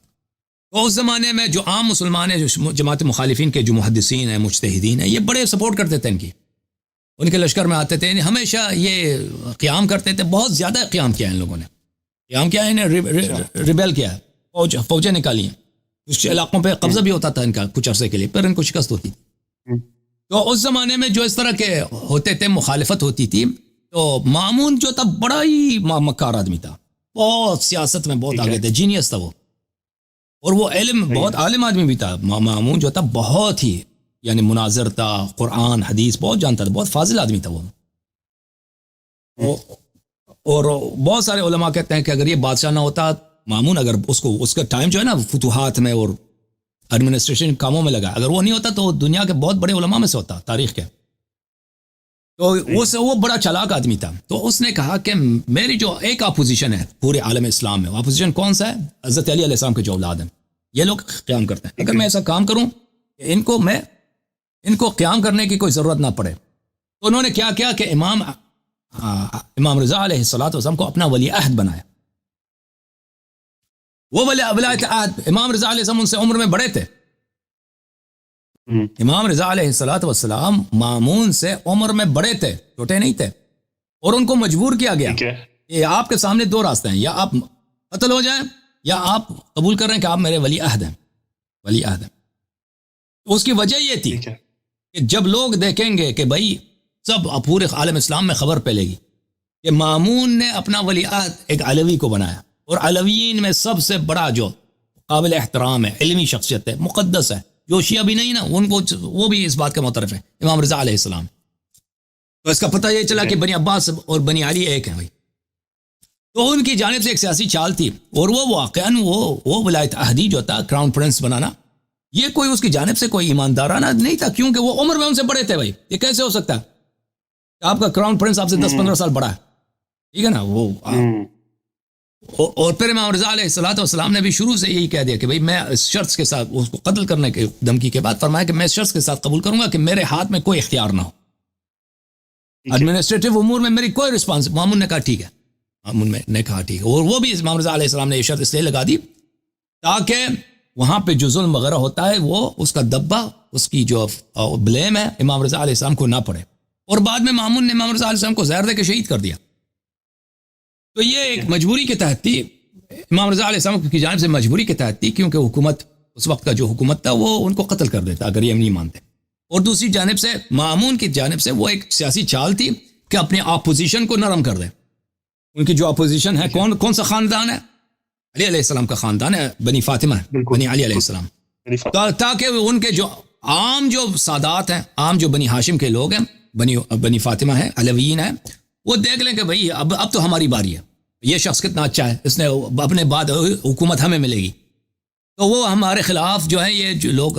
تو اس زمانے میں جو عام مسلمان ہیں، جو جماعت مخالفین کے جو محدثین ہیں، مجتہدین ہیں، یہ بڑے سپورٹ کرتے تھے ان کے لشکر میں آتے تھے، ہمیشہ یہ قیام کرتے تھے. بہت زیادہ قیام کیا ہے ان لوگوں نے، قیام کیا ہے، انہیں ریبیل کیا ہے، فوجیں نکالی ہیں. اس علاقوں پہ قبضہ بھی ہوتا تھا ان کا کچھ عرصے کے لیے، پھر ان کو شکست ہوتی تھی. تو اس زمانے میں جو اس طرح کے ہوتے تھے، مخالفت ہوتی تھی. تو مامون جو تھا بڑا ہی مکار آدمی تھا، بہت سیاست میں بہت آگے تھا، جینیس تھا وہ. اور وہ علم بہت عالم آدمی بھی تھا. مامون جو تھا بہت ہی یعنی مناظر تھا، قرآن حدیث بہت جانتا تھا، بہت فاضل آدمی تھا وہ. اور بہت سارے علماء کہتے ہیں کہ اگر یہ بادشاہ نہ ہوتا مامون، اگر اس کا ٹائم جو ہے نا فتوحات میں اور ایڈمنسٹریشن کاموں میں لگا، اگر وہ نہیں ہوتا تو دنیا کے بہت بڑے علماء میں سے ہوتا تاریخ کے. تو وہ بڑا چالاک آدمی تھا. تو اس نے کہا کہ میری جو ایک اپوزیشن ہے پورے عالم اسلام میں، وہ اپوزیشن کون سا ہے؟ حضرت علی علیہ السلام کے جو اولاد ہیں، یہ لوگ قیام کرتے ہیں. اگر میں ایسا کام کروں کہ ان کو قیام کرنے کی کوئی ضرورت نہ پڑے. تو انہوں نے کیا کیا کہ امام رضا علیہ السلام کو اپنا ولی عہد بنایا. وہ ولایت عہد امام رضا علیہ السلام ان سے عمر میں بڑے تھے. امام رضا علیہ السلام مامون سے عمر میں بڑے تھے، چھوٹے نہیں تھے. اور ان کو مجبور کیا گیا کہ آپ کے سامنے دو راستے ہیں، یا آپ قتل ہو جائیں یا آپ قبول کر رہے ہیں کہ آپ میرے ولی عہد ہیں. ولی عہد ہیں. تو اس کی وجہ یہ تھی کہ جب لوگ دیکھیں گے کہ بھائی سب پورے عالم اسلام میں خبر پھیلے گی کہ مامون نے اپنا ولی عہد ایک علوی کو بنایا، اور علویین میں سب سے بڑا جو قابل احترام ہے، علمی شخصیت ہے، مقدس ہے، جو شیعہ بھی نہیں نا ان کو وہ بھی اس بات کے معترف ہے، امام رضا علیہ السلام. تو اس کا پتہ یہ چلا کہ بنی عباس اور بنی علی ایک ہیں بھائی. تو ان کی جانب سے ایک سیاسی چال تھی, اور وہ واقعاً وہ ولایت عہدی جو تھا, کراؤن پرنس بنانا, یہ کوئی اس کی جانب سے کوئی ایماندارانہ نہیں تھا, کیونکہ وہ عمر میں ان سے بڑے تھے بھائی. یہ کیسے ہو سکتا ہے کہ آپ کا کراؤن پرنس آپ سے 10-15 سال بڑا ہے, ٹھیک ہے نا. وہ اور پھر امام رضا علیہ الصلوۃ والسلام نے بھی شروع سے یہی کہہ دیا کہ بھائی میں اس شرط کے ساتھ, اس کو قتل کرنے کے دھمکی کے بعد فرمایا کہ میں اس شرط کے ساتھ قبول کروں گا کہ میرے ہاتھ میں کوئی اختیار نہ ہو, ایڈمنسٹریٹو امور میں میری کوئی رسپانس. مامون نے کہا ٹھیک ہے, مامون نے کہا ٹھیک ہے. اور وہ بھی امام رضا علیہ السلام نے یہ شرط اس لیے لگا دی تاکہ وہاں پہ جو ظلم وغیرہ ہوتا ہے وہ اس کا دبا, اس کی جو بلیم ہے امام رضا علیہ السلام کو نہ پڑے. اور بعد میں مامون نے امام رضا علیہ السلام کو زہر دے کے شہید کر دیا. تو یہ ایک مجبوری کے تحت تھی, امام رضا علیہ السلام کی جانب سے مجبوری کے تحت تھی, کیونکہ حکومت اس وقت کا جو حکومت تھا وہ ان کو قتل کر دیتا اگر یہ نہیں مانتے. اور دوسری جانب سے مامون کی جانب سے وہ ایک سیاسی چال تھی کہ اپنے اپوزیشن کو نرم کر دے. ان کی جو اپوزیشن ہے کون سا خاندان ہے؟ علی علیہ السلام کا خاندان ہے, بنی فاطمہ, بنی علی علیہ السلام, تاکہ ان کے جو عام جو سادات ہیں, عام جو بنی ہاشم کے لوگ ہیں, بنی فاطمہ ہیں, علویین ہیں, وہ دیکھ لیں کہ بھئی اب تو ہماری باری ہے, یہ شخص کتنا اچھا ہے, اس نے اپنے بعد حکومت ہمیں ملے گی, تو وہ ہمارے خلاف جو ہے یہ جو لوگ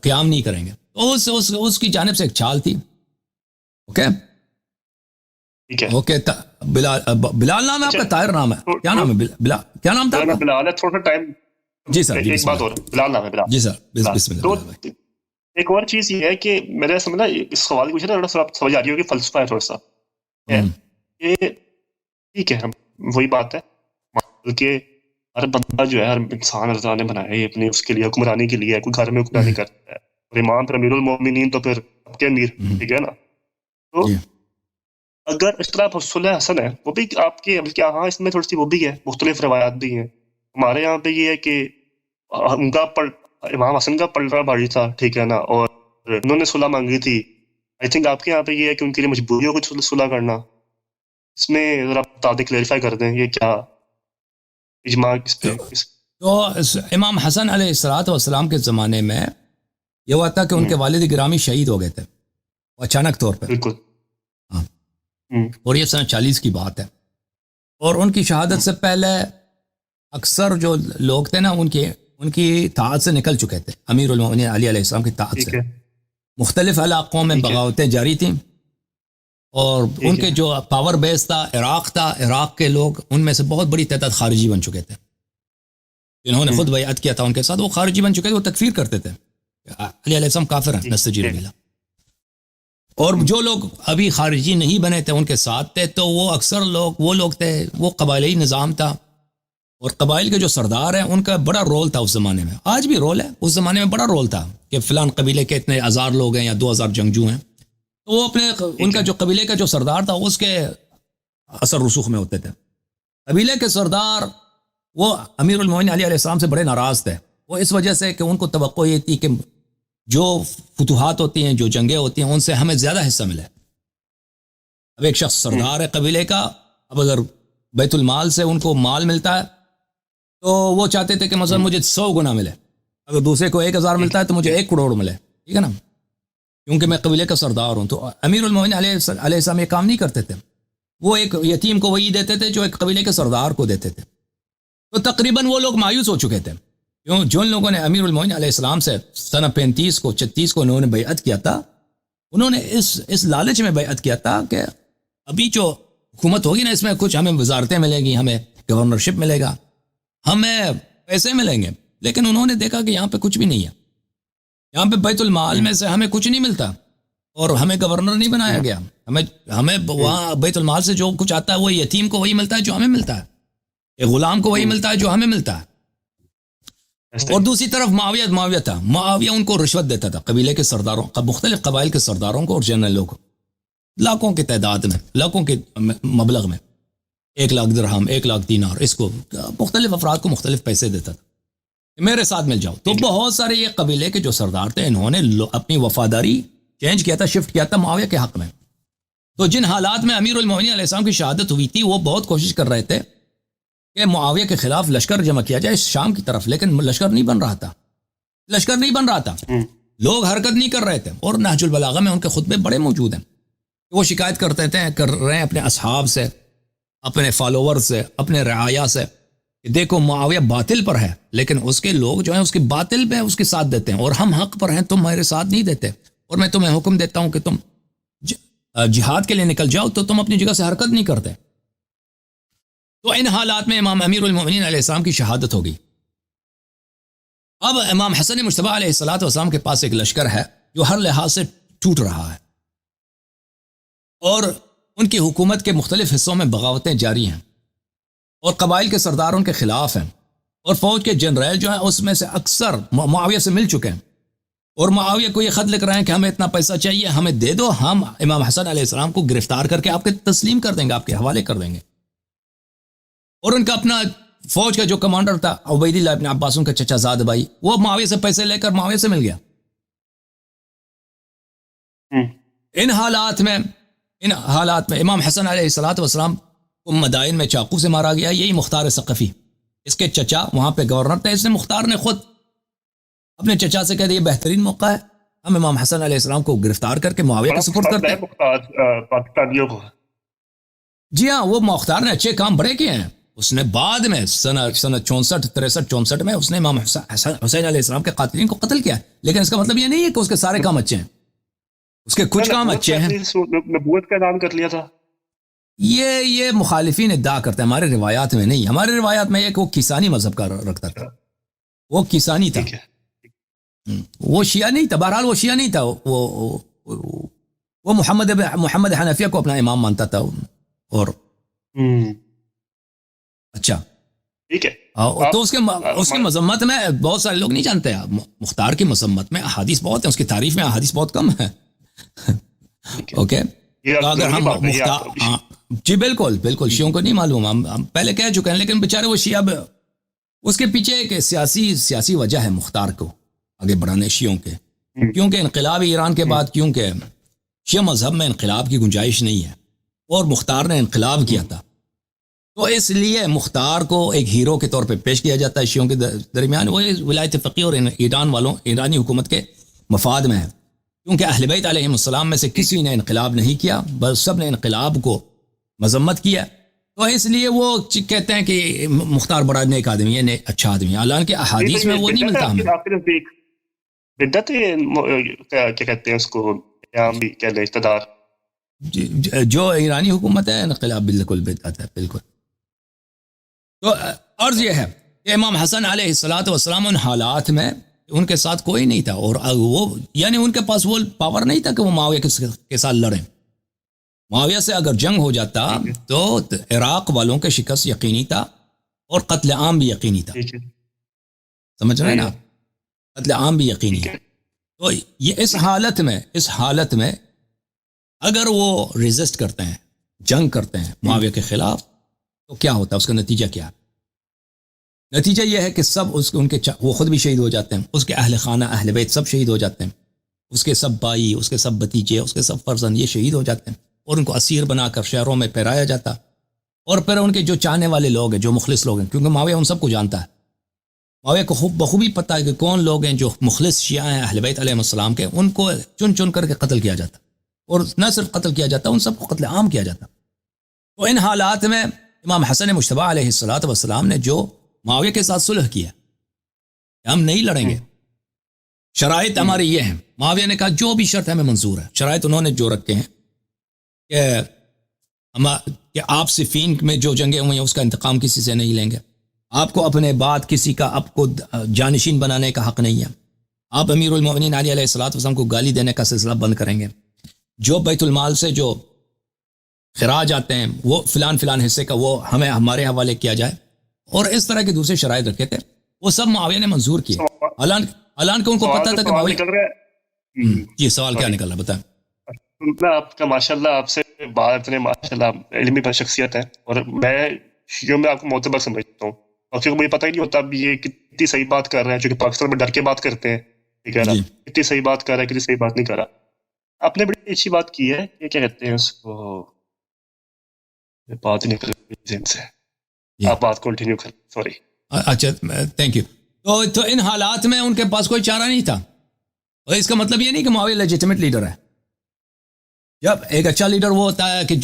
قیام نہیں کریں گے. تو اس کی جانب سے ایک چال تھی. اوکے, بلال نام ہے آپ کا؟ طاہر نام ہے, کیا نام ہے؟ کیا نام تھا؟ بلال ہے. تھوڑا ٹائم. جی سر, ایک بات اور, بلال نام ہے بلال. جی سر, بسم اللہ. ایک اور چیز یہ ہے کہ میرے سمجھنا اس سوال پوچھنا تھوڑا سا سمجھ آ رہی ہوگی, فلسفہ ہے تھوڑا سا. یہ ٹھیک ہے, ہم وہی بات ہے کہ ہر بندہ جو ہے, ہر انسان اللہ نے بنایا ہے اپنے اس کے لیے, حکمرانی کے لیے. کوئی گھر میں حکمرانی کرتا ہے, اور امام پھر امیر المومنین, تو پھر اب کے امیر, ٹھیک ہے نا. تو اگر اس طرح صلح حسن ہے, وہ بھی آپ کے ہاں اس میں تھوڑی سی وہ بھی ہے, مختلف روایات بھی ہیں. ہمارے یہاں پہ یہ ہے کہ ان کا امام حسن کا پلڑا بھاری تھا, ٹھیک ہے نا, اور انہوں نے صلح مانگی تھی. آئی تھنک آپ کے یہاں پہ یہ ہے کہ ان کے لیے مجبوری ہو کچھ صلح کرنا. اس میں ذرا بتا دیں, کلیریفائی کر دیں, یہ کیا اجماع کس پہ؟ تو امام حسن علیہ الصلوۃ والسلام کے زمانے میں یہ ہوا تھا کہ ان کے والد گرامی شہید ہو گئے تھے اچانک طور پہ. بالکل. اور یہ سنہ 40 کی بات ہے. اور ان کی شہادت سے پہلے اکثر جو لوگ تھے نا, ان کی طاعت سے نکل چکے تھے. امیر المومنین علی علیہ السلام کی طاعت سے مختلف علاقوں میں بغاوتیں جاری تھیں, اور ان کے جو پاور بیس تھا عراق کے لوگ, ان میں سے بہت بڑی تعداد خارجی بن چکے تھے. جنہوں نے خود بیعت کیا تھا ان کے ساتھ, وہ خارجی بن چکے تھے, وہ تکفیر کرتے تھے علی علیہ السلام کافر ہیں, نستجیب للہ. اور جو لوگ ابھی خارجی نہیں بنے تھے ان کے ساتھ تھے, تو وہ اکثر وہ لوگ تھے, وہ قبائلی نظام تھا, اور قبائل کے جو سردار ہیں ان کا بڑا رول تھا اس زمانے میں. آج بھی رول ہے, اس زمانے میں بڑا رول تھا کہ فلان قبیلے کے اتنے 1000 لوگ ہیں یا 2000 جنگجو ہیں, تو وہ اپنے ان کا جو قبیلے کا جو سردار تھا اس کے اثر رسوخ میں ہوتے تھے. قبیلے کے سردار وہ امیر المومنین علی علیہ السلام سے بڑے ناراض تھے, وہ اس وجہ سے کہ ان کو توقع یہ تھی کہ جو فتوحات ہوتی ہیں, جو جنگیں ہوتی ہیں, ان سے ہمیں زیادہ حصہ ملے. اب ایک شخص سردار ہے قبیلے کا, اب اگر بیت المال سے ان کو مال ملتا ہے تو وہ چاہتے تھے کہ مثلا مجھے 100 گنا ملے, اگر دوسرے کو 1000 ملتا ہے تو مجھے 1 کروڑ ملے, ٹھیک ہے نا, کیونکہ میں قبیلے کا سردار ہوں. تو امیر المومنین علیہ السلام یہ کام نہیں کرتے تھے, وہ ایک یتیم کو وہی دیتے تھے جو ایک قبیلے کے سردار کو دیتے تھے. تو تقریباً وہ لوگ مایوس ہو چکے تھے, جو لوگوں نے امیر المومنین علیہ السلام سے سنہ 35 کو 36 کو انہوں نے بیعت کیا تھا, انہوں نے اس لالچ میں بیعت کیا تھا کہ ابھی جو حکومت ہوگی نا, اس میں کچھ ہمیں وزارتیں ملیں گی, ہمیں گورنرشپ ملے گا, ہمیں پیسے ملیں گے. لیکن انہوں نے دیکھا کہ یہاں پہ کچھ بھی نہیں ہے, یہاں پہ بیت المال میں سے ہمیں کچھ نہیں ملتا, اور ہمیں گورنر نہیں بنایا گیا. ہمیں وہاں بیت المال سے جو کچھ آتا ہے وہ یتیم کو وہی ملتا ہے جو ہمیں ملتا ہے, ایک غلام کو وہی ملتا ہے جو ہمیں ملتا ہے. اور دوسری طرف معاویہ تھا, معاویہ ان کو رشوت دیتا تھا, قبیلے کے سرداروں, مختلف قبائل کے سرداروں کو اور جنرلوں کو, لاکھوں کی تعداد میں, لاکھوں کے مبلغ میں, 1 لاکھ درہم, 1 لاکھ دینار, اس کو مختلف افراد کو مختلف پیسے دیتا تھا, میرے ساتھ مل جاؤ. تو بہت سارے یہ قبیلے کے جو سردار تھے, انہوں نے اپنی وفاداری چینج کیا تھا, شفٹ کیا تھا معاویہ کے حق میں. تو جن حالات میں امیر المومنین علیہ السلام کی شہادت ہوئی تھی, وہ بہت کوشش کر رہے تھے کہ معاویہ کے خلاف لشکر جمع کیا جائے شام کی طرف, لیکن لشکر نہیں بن رہا تھا, لوگ حرکت نہیں کر رہے تھے. اور نہج البلاغہ میں ان کے خطبے بڑے موجود ہیں وہ شکایت کر رہے ہیں اپنے اصحاب سے، اپنے فالوور سے، اپنے رعایا سے کہ دیکھو معاویہ باطل پر ہے، لیکن اس کے لوگ جو ہیں اس کے باطل پہ اس کے ساتھ دیتے ہیں، اور ہم حق پر ہیں، تم میرے ساتھ نہیں دیتے، اور میں تمہیں حکم دیتا ہوں کہ تم جہاد کے لیے نکل جاؤ تو تم اپنی جگہ سے حرکت نہیں کرتے۔ تو ان حالات میں امام امیر المومنین علیہ السلام کی شہادت ہوگی۔ اب امام حسن مجتبی علیہ السلام کے پاس ایک لشکر ہے جو ہر لحاظ سے ٹوٹ رہا ہے، اور ان کی حکومت کے مختلف حصوں میں بغاوتیں جاری ہیں، اور قبائل کے سردار ان کے خلاف ہیں، اور فوج کے جنرل جو ہیں اس میں سے اکثر معاویہ سے مل چکے ہیں، اور معاویہ کو یہ خط لکھ رہے ہیں کہ ہمیں اتنا پیسہ چاہیے، ہمیں دے دو، ہم امام حسن علیہ السلام کو گرفتار کر کے آپ کے تسلیم کر دیں گے، آپ کے حوالے کر دیں گے۔ اور ان کا اپنا فوج کا جو کمانڈر تھا عبید اللہ ابن عباس، ان کا چچا زاد بھائی، وہ معاویہ سے پیسے لے کر معاویہ سے مل گیا۔ ان حالات میں امام حسن علیہ السلام کو مدائن میں چاقو سے مارا گیا۔ یہی مختار ثقفی، اس کے چچا وہاں پہ گورنر تھے، اس نے مختار نے خود اپنے چچا سے کہہ دیا یہ بہترین موقع ہے، ہم امام حسن علیہ السلام کو گرفتار کر کے معاویہ کے سپرد کرتے ہیں۔ پاکستانیوں کو، جی ہاں، وہ مختار نے اچھے کام بڑے کیے ہیں۔ اس نے بعد میں سنہ 64 میں اس نے امام حسین علیہ السلام کے قاتلین کو قتل کیا، لیکن اس کا مطلب یہ نہیں ہے کہ اس کے سارے کام اچھے ہیں، اس کے کچھ کام اچھے ہیں۔ نبوت کا اعلان کر لیا تھا، یہ مخالفین ادعا کرتے ہیں، ہمارے روایات میں نہیں۔ ہمارے روایات میں یہ کہ وہ کسانی مذہب کا رکھتا تھا، وہ کسانی تھا، وہ شیعہ نہیں تھا۔ بہرحال وہ شیعہ نہیں تھا، وہ محمد حنفیہ کو اپنا امام مانتا تھا۔ اور اچھا ٹھیک ہے، تو اس کی مذمت میں بہت سارے لوگ نہیں جانتے، مختار کی مذمت میں احادیث بہت ہیں، اس کی تعریف میں احادیث بہت کم ہے۔ اوکے، تو اگر ہم مختار، جی بالکل شیعوں کو نہیں معلوم، ہم پہلے کہہ چکے ہیں، لیکن بیچارے وہ شیعہ، اس کے پیچھے ایک سیاسی وجہ ہے مختار کو آگے بڑھانے شیعوں کے، کیونکہ انقلاب ایران کے بعد، کیونکہ شیعہ مذہب میں انقلاب کی گنجائش نہیں ہے، اور مختار نے انقلاب کیا تھا، تو اس لیے مختار کو ایک ہیرو کے طور پہ پیش کیا جاتا ہے شیعوں کے درمیان۔ وہ ولایت فقیہ اور ایرانی حکومت کے مفاد میں ہے، کیونکہ اہل بیت علیہم السلام میں سے کسی نے انقلاب نہیں کیا، بس سب نے انقلاب کو مذمت کیا، تو اس لیے وہ کہتے ہیں کہ مختار بڑا نیک آدمی ہے، اچھا آدمی ہے، حالانکہ احادیث میں وہ نہیں ملتا ہمیں۔ بدعت کیا کہتے ہیں اس کو، اقتدار جو ایرانی حکومت ہے، انقلاب بالکل بدعت ہے، بالکل۔ تو عرض یہ ہے کہ امام حسن علیہ السلام ان حالات میں ان کے ساتھ کوئی نہیں تھا، اور وہ یعنی ان کے پاس وہ پاور نہیں تھا کہ وہ معاویہ کے ساتھ لڑیں۔ معاویہ سے اگر جنگ ہو جاتا تو عراق والوں کے شکست یقینی تھا، اور قتل عام بھی یقینی تھا، سمجھ رہے ہیں نا، قتل عام بھی یقینی ہے۔ تو یہ اس حالت میں اگر وہ ریزسٹ کرتے ہیں، جنگ کرتے ہیں معاویہ کے خلاف، تو کیا ہوتا ہے، اس کا نتیجہ کیا ہے؟ نتیجہ یہ ہے کہ سب وہ خود بھی شہید ہو جاتے ہیں، اس کے اہل خانہ اہل بیت سب شہید ہو جاتے ہیں، اس کے سب بھائی، اس کے سب بھتیجے، اس کے سب فرزند یہ شہید ہو جاتے ہیں، اور ان کو اسیر بنا کر شہروں میں پھیرایا جاتا، اور پھر ان کے جو چاہنے والے لوگ ہیں، جو مخلص لوگ ہیں، کیونکہ معاویہ ان سب کو جانتا ہے، معاویہ کو بخوبی پتہ ہے کہ کون لوگ ہیں جو مخلص شیعہ ہیں اہل بیت علیہ السلام کے، ان کو چن کر کے قتل کیا جاتا، اور نہ صرف قتل کیا جاتا، ان سب کو قتل عام کیا جاتا۔ تو ان حالات میں امام حسن مجتبی علیہ السلام نے جو معاویہ کے ساتھ صلح کیا کہ ہم نہیں لڑیں گے، شرائط ہماری یہ ہیں، معاویہ نے کہا جو بھی شرط ہمیں منظور ہے، شرائط انہوں نے جو رکھے ہیں کہ آپ صفین میں جو جنگیں ہوئی ہیں اس کا انتقام کسی سے نہیں لیں گے، آپ کو اپنے بعد کسی کا آپ کو جانشین بنانے کا حق نہیں ہے، آپ امیر المومنین علی علیہ السلام کو گالی دینے کا سلسلہ بند کریں گے، جو بیت المال سے جو خراج آتے ہیں وہ فلان حصے کا وہ ہمارے حوالے کیا جائے، اور اس طرح کے دوسرے شرائط رکھے تھے، وہ سب معاویہ نے منظور کیے، حالانکہ ان کو پتہ تھا کہ معاویہ جی سوال کیا نکل رہا ہے بتائیں۔ آپ کا ماشاءاللہ، آپ سے بات اتنے ماشاءاللہ علمی پر شخصیت ہے، اور میں شیعوں میں آپ کو معتبر سمجھتا ہوں، اور کیونکہ مجھے پتہ ہی نہیں ہوتا اب یہ کتنی صحیح بات کر رہے ہیں، چونکہ پاکستان میں ڈر کے بات کرتے ہیں، ٹھیک ہے نا، کتنی صحیح بات کر رہا ہے، کتنی صحیح بات نہیں کر رہا۔ آپ نے بڑی اچھی بات کی ہے، یہ کیا کہتے ہیں اس کو، بات ہی نکل ذہن سے، آپ بات کنٹینیو کر، سوری۔ اچھا تھینک یو۔ تو ان حالات میں ان کے پاس کوئی چارہ نہیں تھا، اور اس کا مطلب یہ نہیں کہ معاویہ لیجیٹمیٹ لیڈر ہے، جب ایک اچھا لیڈر وہ ہوتا ہے کہ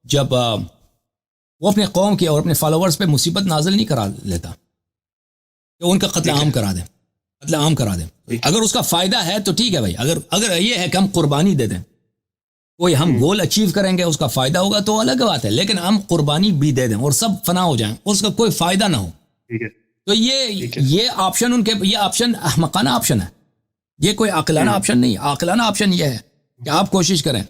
جب وہ اپنے قوم کی اور اپنے فالوورز پہ مصیبت نازل نہیں کرا لیتا کہ ان کا قتل عام کرا دیں، قتل عام کرا دیں. اگر اس کا فائدہ ہے تو ٹھیک ہے بھائی، اگر یہ ہے کہ ہم قربانی دے دیں، کوئی ہم گول اچیو کریں گے، اس کا فائدہ ہوگا تو الگ بات ہے، لیکن ہم قربانی بھی دے دیں اور سب فنا ہو جائیں اور اس کا کوئی فائدہ نہ ہو، تو یہ آپشن ان کے، یہ آپشن احمقانہ آپشن ہے، یہ کوئی عاقلانہ آپشن نہیں. عاقلانہ آپشن یہ ہے کہ آپ کوشش کریں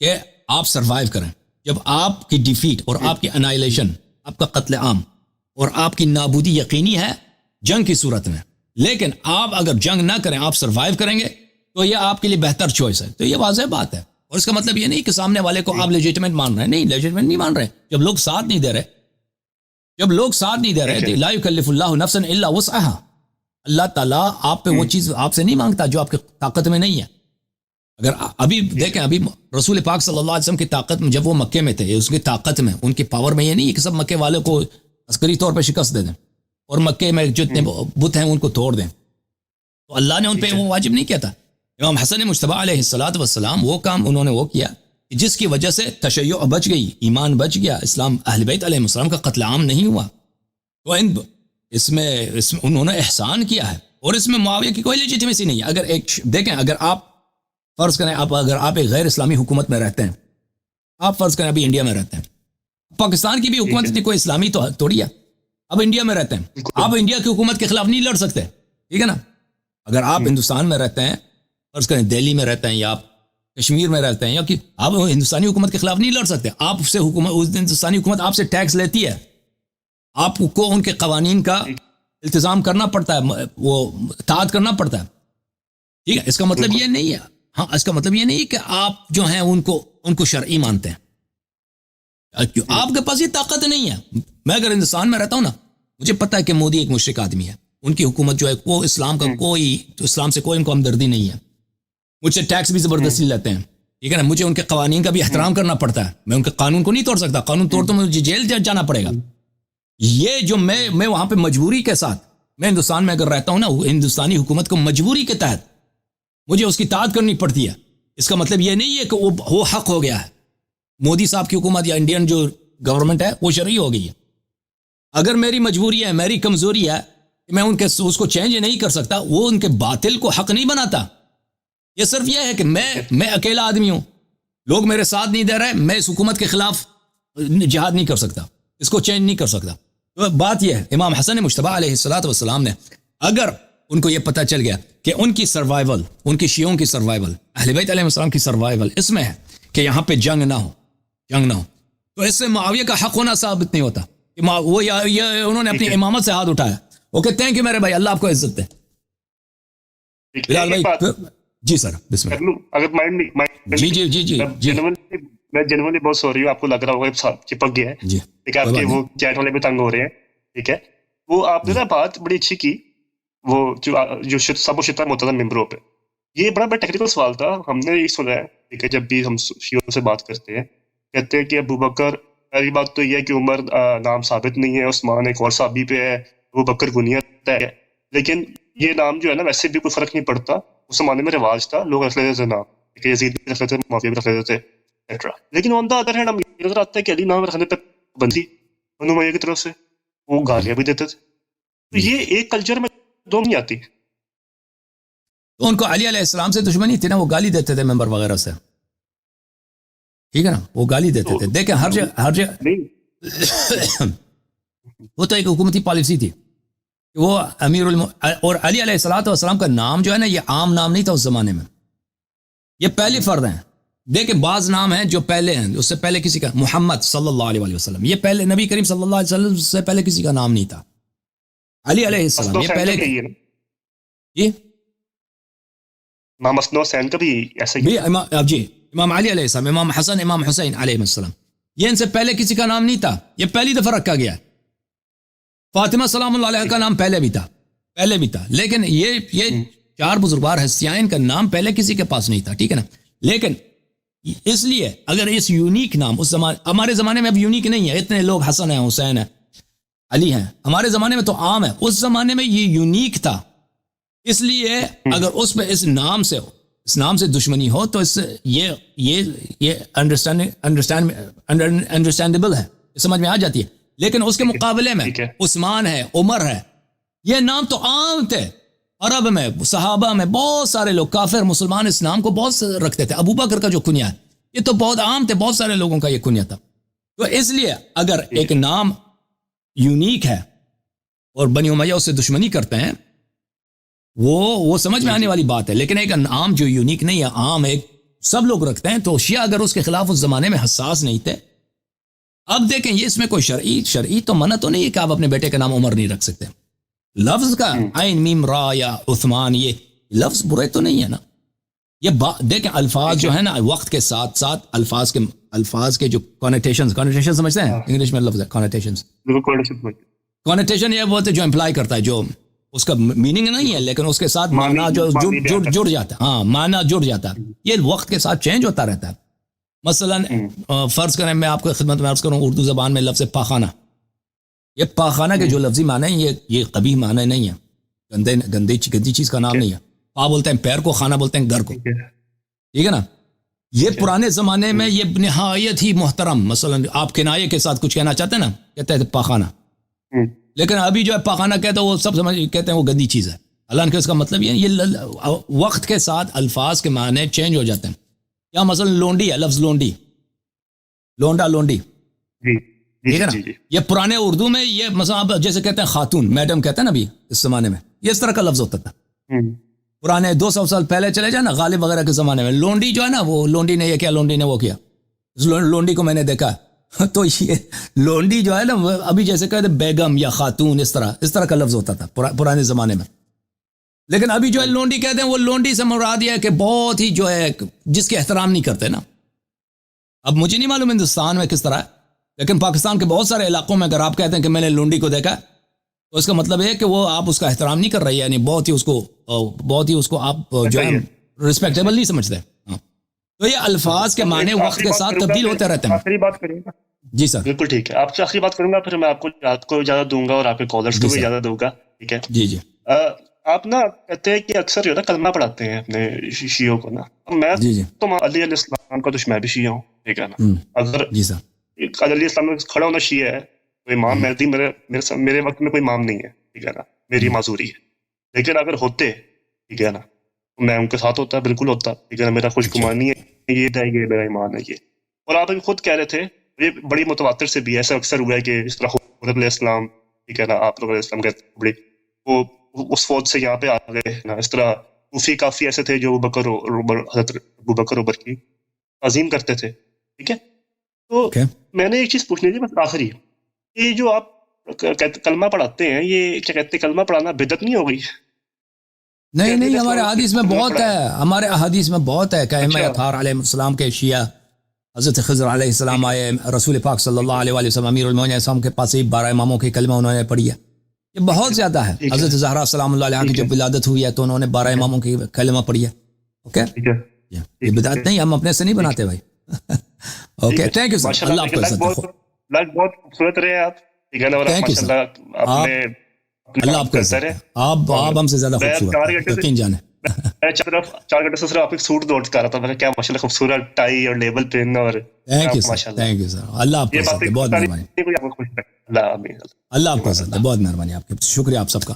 کہ آپ سروائیو کریں. جب آپ کی ڈیفیٹ اور آپ کی انائلیشن، آپ کا قتل عام اور آپ کی نابودی یقینی ہے جنگ کی صورت میں، لیکن آپ اگر جنگ نہ کریں، آپ سروائیو کریں گے تو یہ آپ کے لیے بہتر چوائس ہے. تو یہ واضح بات ہے، اور اس کا مطلب یہ نہیں کہ سامنے والے کو آپ لیجیٹمیٹ مان رہے ہیں، نہیں لیجیٹمیٹ نہیں مان رہے. جب لوگ ساتھ نہیں دے رہے تو لا یکلف اللہ نفسا الا وسعها، اللہ تعالیٰ آپ پہ وہ چیز آپ سے نہیں مانگتا جو آپ کی طاقت میں نہیں ہے. اگر ابھی دیکھیں، ابھی رسول پاک صلی اللہ علیہ وسلم کی طاقت میں، جب وہ مکے میں تھے، اس کی طاقت میں، ان کی پاور میں یہ نہیں ہے کہ سب مکے والوں کو عسکری طور پہ شکست دے دیں اور مکے میں جتنے بت ہیں ان کو توڑ دیں. تو اللہ نے ان پہ وہ واجب نہیں کیا تھا. امام حسن مجتبی علیہ الصلوۃ والسلام وہ کام انہوں نے وہ کیا جس کی وجہ سے تشیع بچ گئی، ایمان بچ گیا، اسلام اہل بیت علیہ السلام کا قتل عام نہیں ہوا. تو اس میں انہوں نے احسان کیا ہے، اور اس میں معاویہ کی کوئی لیجیٹمیسی نہیں ہے. اگر دیکھیں، اگر آپ فرض کریں، اگر آپ ایک غیر اسلامی حکومت میں رہتے ہیں، آپ فرض کریں ابھی انڈیا میں رہتے ہیں، پاکستان کی بھی حکومت اتنی کوئی اسلامی تو تھوڑی ہے، اب انڈیا میں رہتے ہیں، آپ انڈیا کی حکومت کے خلاف نہیں لڑ سکتے، ٹھیک ہے نا. اگر آپ ہندوستان میں رہتے ہیں، فرض کریں دہلی میں رہتے ہیں یا آپ کشمیر میں رہتے ہیں، یا کہ آپ ہندوستانی حکومت کے خلاف نہیں لڑ سکتے. آپ سے ہندوستانی حکومت آپ سے ٹیکس لیتی ہے، آپ کو ان کے قوانین کا التزام کرنا پڑتا ہے، وہ اطاعت کرنا پڑتا ہے، ٹھیک ہے. اس کا مطلب یہ نہیں ہے، ہاں اس کا مطلب یہ نہیں کہ آپ جو ہیں ان کو شرعی مانتے ہیں. آپ کے پاس یہ طاقت نہیں ہے. میں اگر ہندوستان میں رہتا ہوں نا، مجھے پتا ہے کہ مودی ایک مشرک آدمی ہے، ان کی حکومت جو ہے وہ اسلام سے کوئی ان کو ہمدردی نہیں ہے، مجھ سے ٹیکس بھی زبردستی لیتے ہیں، ٹھیک ہے نا. مجھے ان کے قوانین کا بھی احترام کرنا پڑتا ہے، میں ان کے قانون کو نہیں توڑ سکتا، قانون توڑ تو مجھے جیل جانا پڑے گا. یہ جو میں وہاں پہ مجبوری کے ساتھ، میں ہندوستان میں اگر رہتا ہوں نا، ہندوستانی حکومت کو مجبوری کے تحت مجھے اس کی اطاعت کرنی پڑتی ہے. اس کا مطلب یہ نہیں ہے کہ وہ حق ہو گیا ہے، مودی صاحب کی حکومت یا انڈین جو گورنمنٹ ہے وہ شرعی ہو گئی ہے. اگر میری مجبوری ہے، میری کمزوری ہے کہ میں اس کو چینج نہیں کر سکتا، وہ ان کے باطل کو حق نہیں بناتا. یہ صرف یہ ہے کہ میں اکیلا آدمی ہوں، لوگ میرے ساتھ نہیں دے رہے، میں اس حکومت کے خلاف جہاد نہیں کر سکتا، اس کو چینج نہیں کر سکتا. تو بات یہ ہے، امام حسن مجتبی علیہ الصلوۃ والسلام نے اگر ان کو یہ پتہ چل گیا کہ ان کی سروائیول، ان کی شیعوں کی سروائیول، اہل بیت علیہ السلام کی سروائیول اس میں ہے کہ یہاں پہ جنگ نہ ہو، تو اس سے معاویہ کا حق ہونا ثابت نہیں ہوتا کہ وہ انہوں نے اپنی امامت سے ہاتھ اٹھایا. اوکے، تھینک یو میرے بھائی، اللہ آپ کو عزت دے. بلال بھائی جی سر، بسم اللہ. اگر جی میں جنرلی بہت سوری ہوں، آپ کو لگ رہا ہوگا چپک گیا ہے، جی، ٹھیک ہے، آپ کے وہ چیٹ والے بھی تنگ ہو رہے ہیں، ٹھیک ہے. وہ آپ نے نا بات بڑی اچھی کی، وہ جو سب و شتہ محترم ممبروں پہ، یہ بڑا ٹیکنیکل سوال تھا. ہم نے یہ سنا ہے، ٹھیک ہے، جب بھی ہم شیعوں سے بات کرتے ہیں، کہتے ہیں کہ ابو بکر، پہلی بات تو یہ ہے کہ عمر نام ثابت نہیں ہے، عثمان ایک اور صحابی پہ ہے، ابو بکر گنیت ہے، لیکن یہ نام جو ہے نا ویسے بھی کوئی فرق نہیں پڑتا، اس زمانے میں رواج تھا، لوگ رکھ لیتے تھے نام، کہ یزید بھی رکھ لیتے تھے، معاویہ بھی رکھ لیتے تھے، ایٹرا. لیکن آن دا ادر ہینڈ ہم یہ نظر آتا ہے کہ علی نام رکھنے پہ بندی بنو امیہ کی طرف سے، وہ گالیاں بھی دیتے تھے. تو یہ ایک کلچر میں دو نہیں آتی. تو ان کو علی علیہ السلام سے دشمنی تھی نا، وہ گالی دیتے تھے ممبر وغیرہ سے، ٹھیک ہے نا، وہ گالی دیتے تھے. دیکھیں ہر جگہ وہ تو ایک حکومتی پالیسی تھی کہ وہ امیر اور علی علیہ السلام کا نام جو ہے نا، یہ عام نام نہیں تھا اس زمانے میں، یہ پہلی فرد ہیں. دیکھیں بعض نام ہیں جو پہلے ہیں، اس سے پہلے کسی کا، محمد صلی اللہ علیہ وسلم، یہ پہلے نبی کریم صلی اللہ علیہ وسلم سے پہلے کسی کا نام نہیں تھا. علی علیہ السلام یہ پہلے جی امام حسن حسین کا بھی ایسا ہی، جی امام علی علیہ السلام، امام حسن، امام حسین علیہ السلام، یہ ان سے پہلے کسی کا نام نہیں تھا، یہ پہلی دفعہ رکھا گیا. فاطمہ سلام اللہ علیہ کا نام پہلے بھی تھا، لیکن یہ چار بزرگوار ہستیاں، ان کا نام پہلے کسی کے پاس نہیں تھا، ٹھیک ہے نا. لیکن اس لیے اگر اس یونیک نام اس زمانے، ہمارے زمانے میں اب یونیک نہیں ہے، اتنے لوگ حسن ہیں، حسین ہیں، علی ہیں، ہمارے زمانے میں تو عام ہے، اس زمانے میں یہ یونیک تھا. اس لیے اگر اس پہ اس نام سے اس نام سے دشمنی ہو تو اس یہ انڈرسٹینڈیبل ہے، سمجھ میں آ جاتی ہے. لیکن اس کے مقابلے میں عثمان ہے، عمر ہے، یہ نام تو عام تھے. عرب میں، صحابہ میں بہت سارے لوگ، کافر مسلمان اس نام کو بہت رکھتے تھے. ابو بکر کا جو کنیا ہے یہ تو بہت عام تھے، بہت سارے لوگوں کا یہ کنیا تھا. تو اس لیے اگر ایک نام یونیک ہے اور بنی امیہ اس سے دشمنی کرتے ہیں، وہ سمجھ میں آنے والی بات ہے. لیکن ایک نام جو یونیک نہیں ہے، عام ایک سب لوگ رکھتے ہیں، تو شیعہ اگر اس کے خلاف اس زمانے میں حساس نہیں تھے. اب دیکھیں یہ اس میں کوئی شرعی تو منع تو نہیں ہے کہ آپ اپنے بیٹے کا نام عمر نہیں رکھ سکتے. لفظ کا عین میم را یا عثمان، یہ لفظ برے تو نہیں ہے نا. یہ دیکھیں الفاظ جو ہے نا وقت کے ساتھ ساتھ الفاظ کے جو کونیٹیشن سمجھتے ہیں انگلش میں لفظ ہے کونیٹیشن، یہ بولتے جو امپلائی کرتا ہے، جو اس کا میننگ نہیں ہے لیکن اس کے ساتھ معنی جو جڑ جاتا ہے. ہاں معنی جڑ جاتا ہے. یہ وقت کے ساتھ چینج ہوتا رہتا ہے. مثلا فرض کریں میں آپ کو خدمت میں عرض کروں اردو زبان میں لفظ پاخانہ، یہ پاخانہ کے جو لفظی معنی ہیں یہ قبیح معنی نہیں ہے، گندی چیز کا نام نہیں ہے. پا بولتے ہیں پیر کو، خانہ بولتے ہیں گھر کو، ٹھیک ہے نا. یہ پرانے زمانے میں یہ نہایت ہی محترم، مثلا آپ کنایے کے ساتھ کچھ کہنا چاہتے ہیں نا، کہتے ہیں پاخانہ. لیکن ابھی جو ہے پاخانہ کہتے ہیں وہ سب کہتے ہیں وہ گندی چیز ہے. حالانکہ اس کا مطلب یہ وقت کے ساتھ الفاظ کے معنی چینج ہو جاتے ہیں. یا مثلا لونڈی ہے، لفظ لونڈی، لونڈا لونڈی، ٹھیک ہے نا. یہ پرانے اردو میں یہ مثلا آپ جیسے کہتے ہیں خاتون، میڈم کہتے ہیں نا ابھی اس زمانے میں، یہ اس طرح کا لفظ ہوتا تھا. پرانے 200 سال پہلے چلے جائیں نا غالب وغیرہ کے زمانے میں، لونڈی جو ہے نا، وہ لونڈی نے یہ کیا، لونڈی نے وہ کیا. لونڈی کو میں نے دیکھا تو یہ لونڈی جو ہے نا ابھی جیسے کہتے بیگم یا خاتون، اس طرح کا لفظ ہوتا تھا پرانے زمانے میں. لیکن ابھی جو ہے لونڈی کہتے ہیں، وہ لونڈی سے مراد یہ ہے کہ بہت ہی جو ہے جس کے احترام نہیں کرتے نا. اب مجھے نہیں معلوم ہندوستان میں کس طرح ہے، لیکن پاکستان کے بہت سارے علاقوں میں اگر آپ کہتے ہیں کہ میں نے لونڈی کو دیکھا تو اس کا مطلب ہے کہ وہ آپ اس کا احترام نہیں کر رہے، یعنی بہت ہی اس کو آپ جو ہے رسپیکٹیبل نہیں سمجھتے. تو یہ الفاظ کے معنی وقت کے ساتھ تبدیل ہوتے رہتے ہیں. آخری بات کریں گا جی سر. بالکل ٹھیک ہے، آپ سے آخری بات کروں گا، پھر میں آپ کو اجازت دوں گا اور آپ کے کالرز کو بھی اجازت دوں گا، ٹھیک ہے. جی آپ نا کہتے ہیں کہ اکثر جو ہے نا کلمہ پڑھاتے ہیں اپنے شیعوں کو نا. میں تو علی علیہ السلام کا تو میں بھی شیعہ ہوں، ٹھیک ہے نا. اگر علی علیہ السلام میں کھڑا ہونا شیعہ ہے تو امام مہدی میرے وقت میں کوئی امام نہیں ہے، ٹھیک ہے نا، میری معذوری ہے. لیکن اگر ہوتے، ٹھیک ہے نا، میں ان کے ساتھ ہوتا، بالکل ہوتا، ٹھیک ہے نا. میرا خوش گمانی ہے، یہ میرا ایمان ہے یہ. اور آپ خود کہہ رہے تھے، یہ بڑی متواتر سے بھی ایسا اکثر ہوا ہے کہ اس طرح حضرت علیہ السلام، ٹھیک ہے نا، آپ لوگ علیہ السلام کہتے بڑی وہ اس فوج سے یہاں پہ آ گئے نا. اس طرح کوفی کافی ایسے تھے جو حضرت ابو بکر عمر کی عظیم کرتے تھے، ٹھیک ہے. تو میں نے ایک چیز پوچھنی تھی بس آخری، یہ جو آپ کلمہ پڑھاتے ہیں، یہ کیا کہتے ہیں، کلمہ پڑھانا بدعت نہیں ہو گئی؟ نہیں، ہمارے احادیث میں بہت ہے، ہمارے احادیث میں بہت ہے کہ ائمہ اطہار علیہ السلام کے شیعہ، حضرت خضر علیہ السلام آئے، رسول پاک صلی اللہ علیہ وسلم امیر المومنین السلام کے پاس 12 اماموں کی کلمہ انہوں نے پڑھی ہے. یہ بہت زیادہ ہے. حضرت زہرا سلام اللہ علیہ کی جب ولادت ہوئی ہے تو انہوں نے 12 اماموں کی کلمہ پڑھی ہے. اوکے، یہ بدعت نہیں، ہم اپنے سے نہیں بناتے بھائی. Okay, thank you sir. اللہ آپ کو عزت دے. بہت خوبصورت رہے آپ، ٹھیک ہے نا. اور ماشاءاللہ اللہ آپ کو عزت دے. آپ ہم سے زیادہ خوبصورت ہیں، یقین جانیں. 4 گھنٹے سے صرف آپ ایک سوٹ دوڑ کر رہا تھا، میں کیا ماشاءاللہ خوبصورت ٹائی اور لیبل پن. اور تھینک یو سر. اللہ آپ کو عزت دے، بہت مہربانی. اللہ آپ کو عزت دے، بہت مہربانی آپ کی. شکریہ آپ سب کا.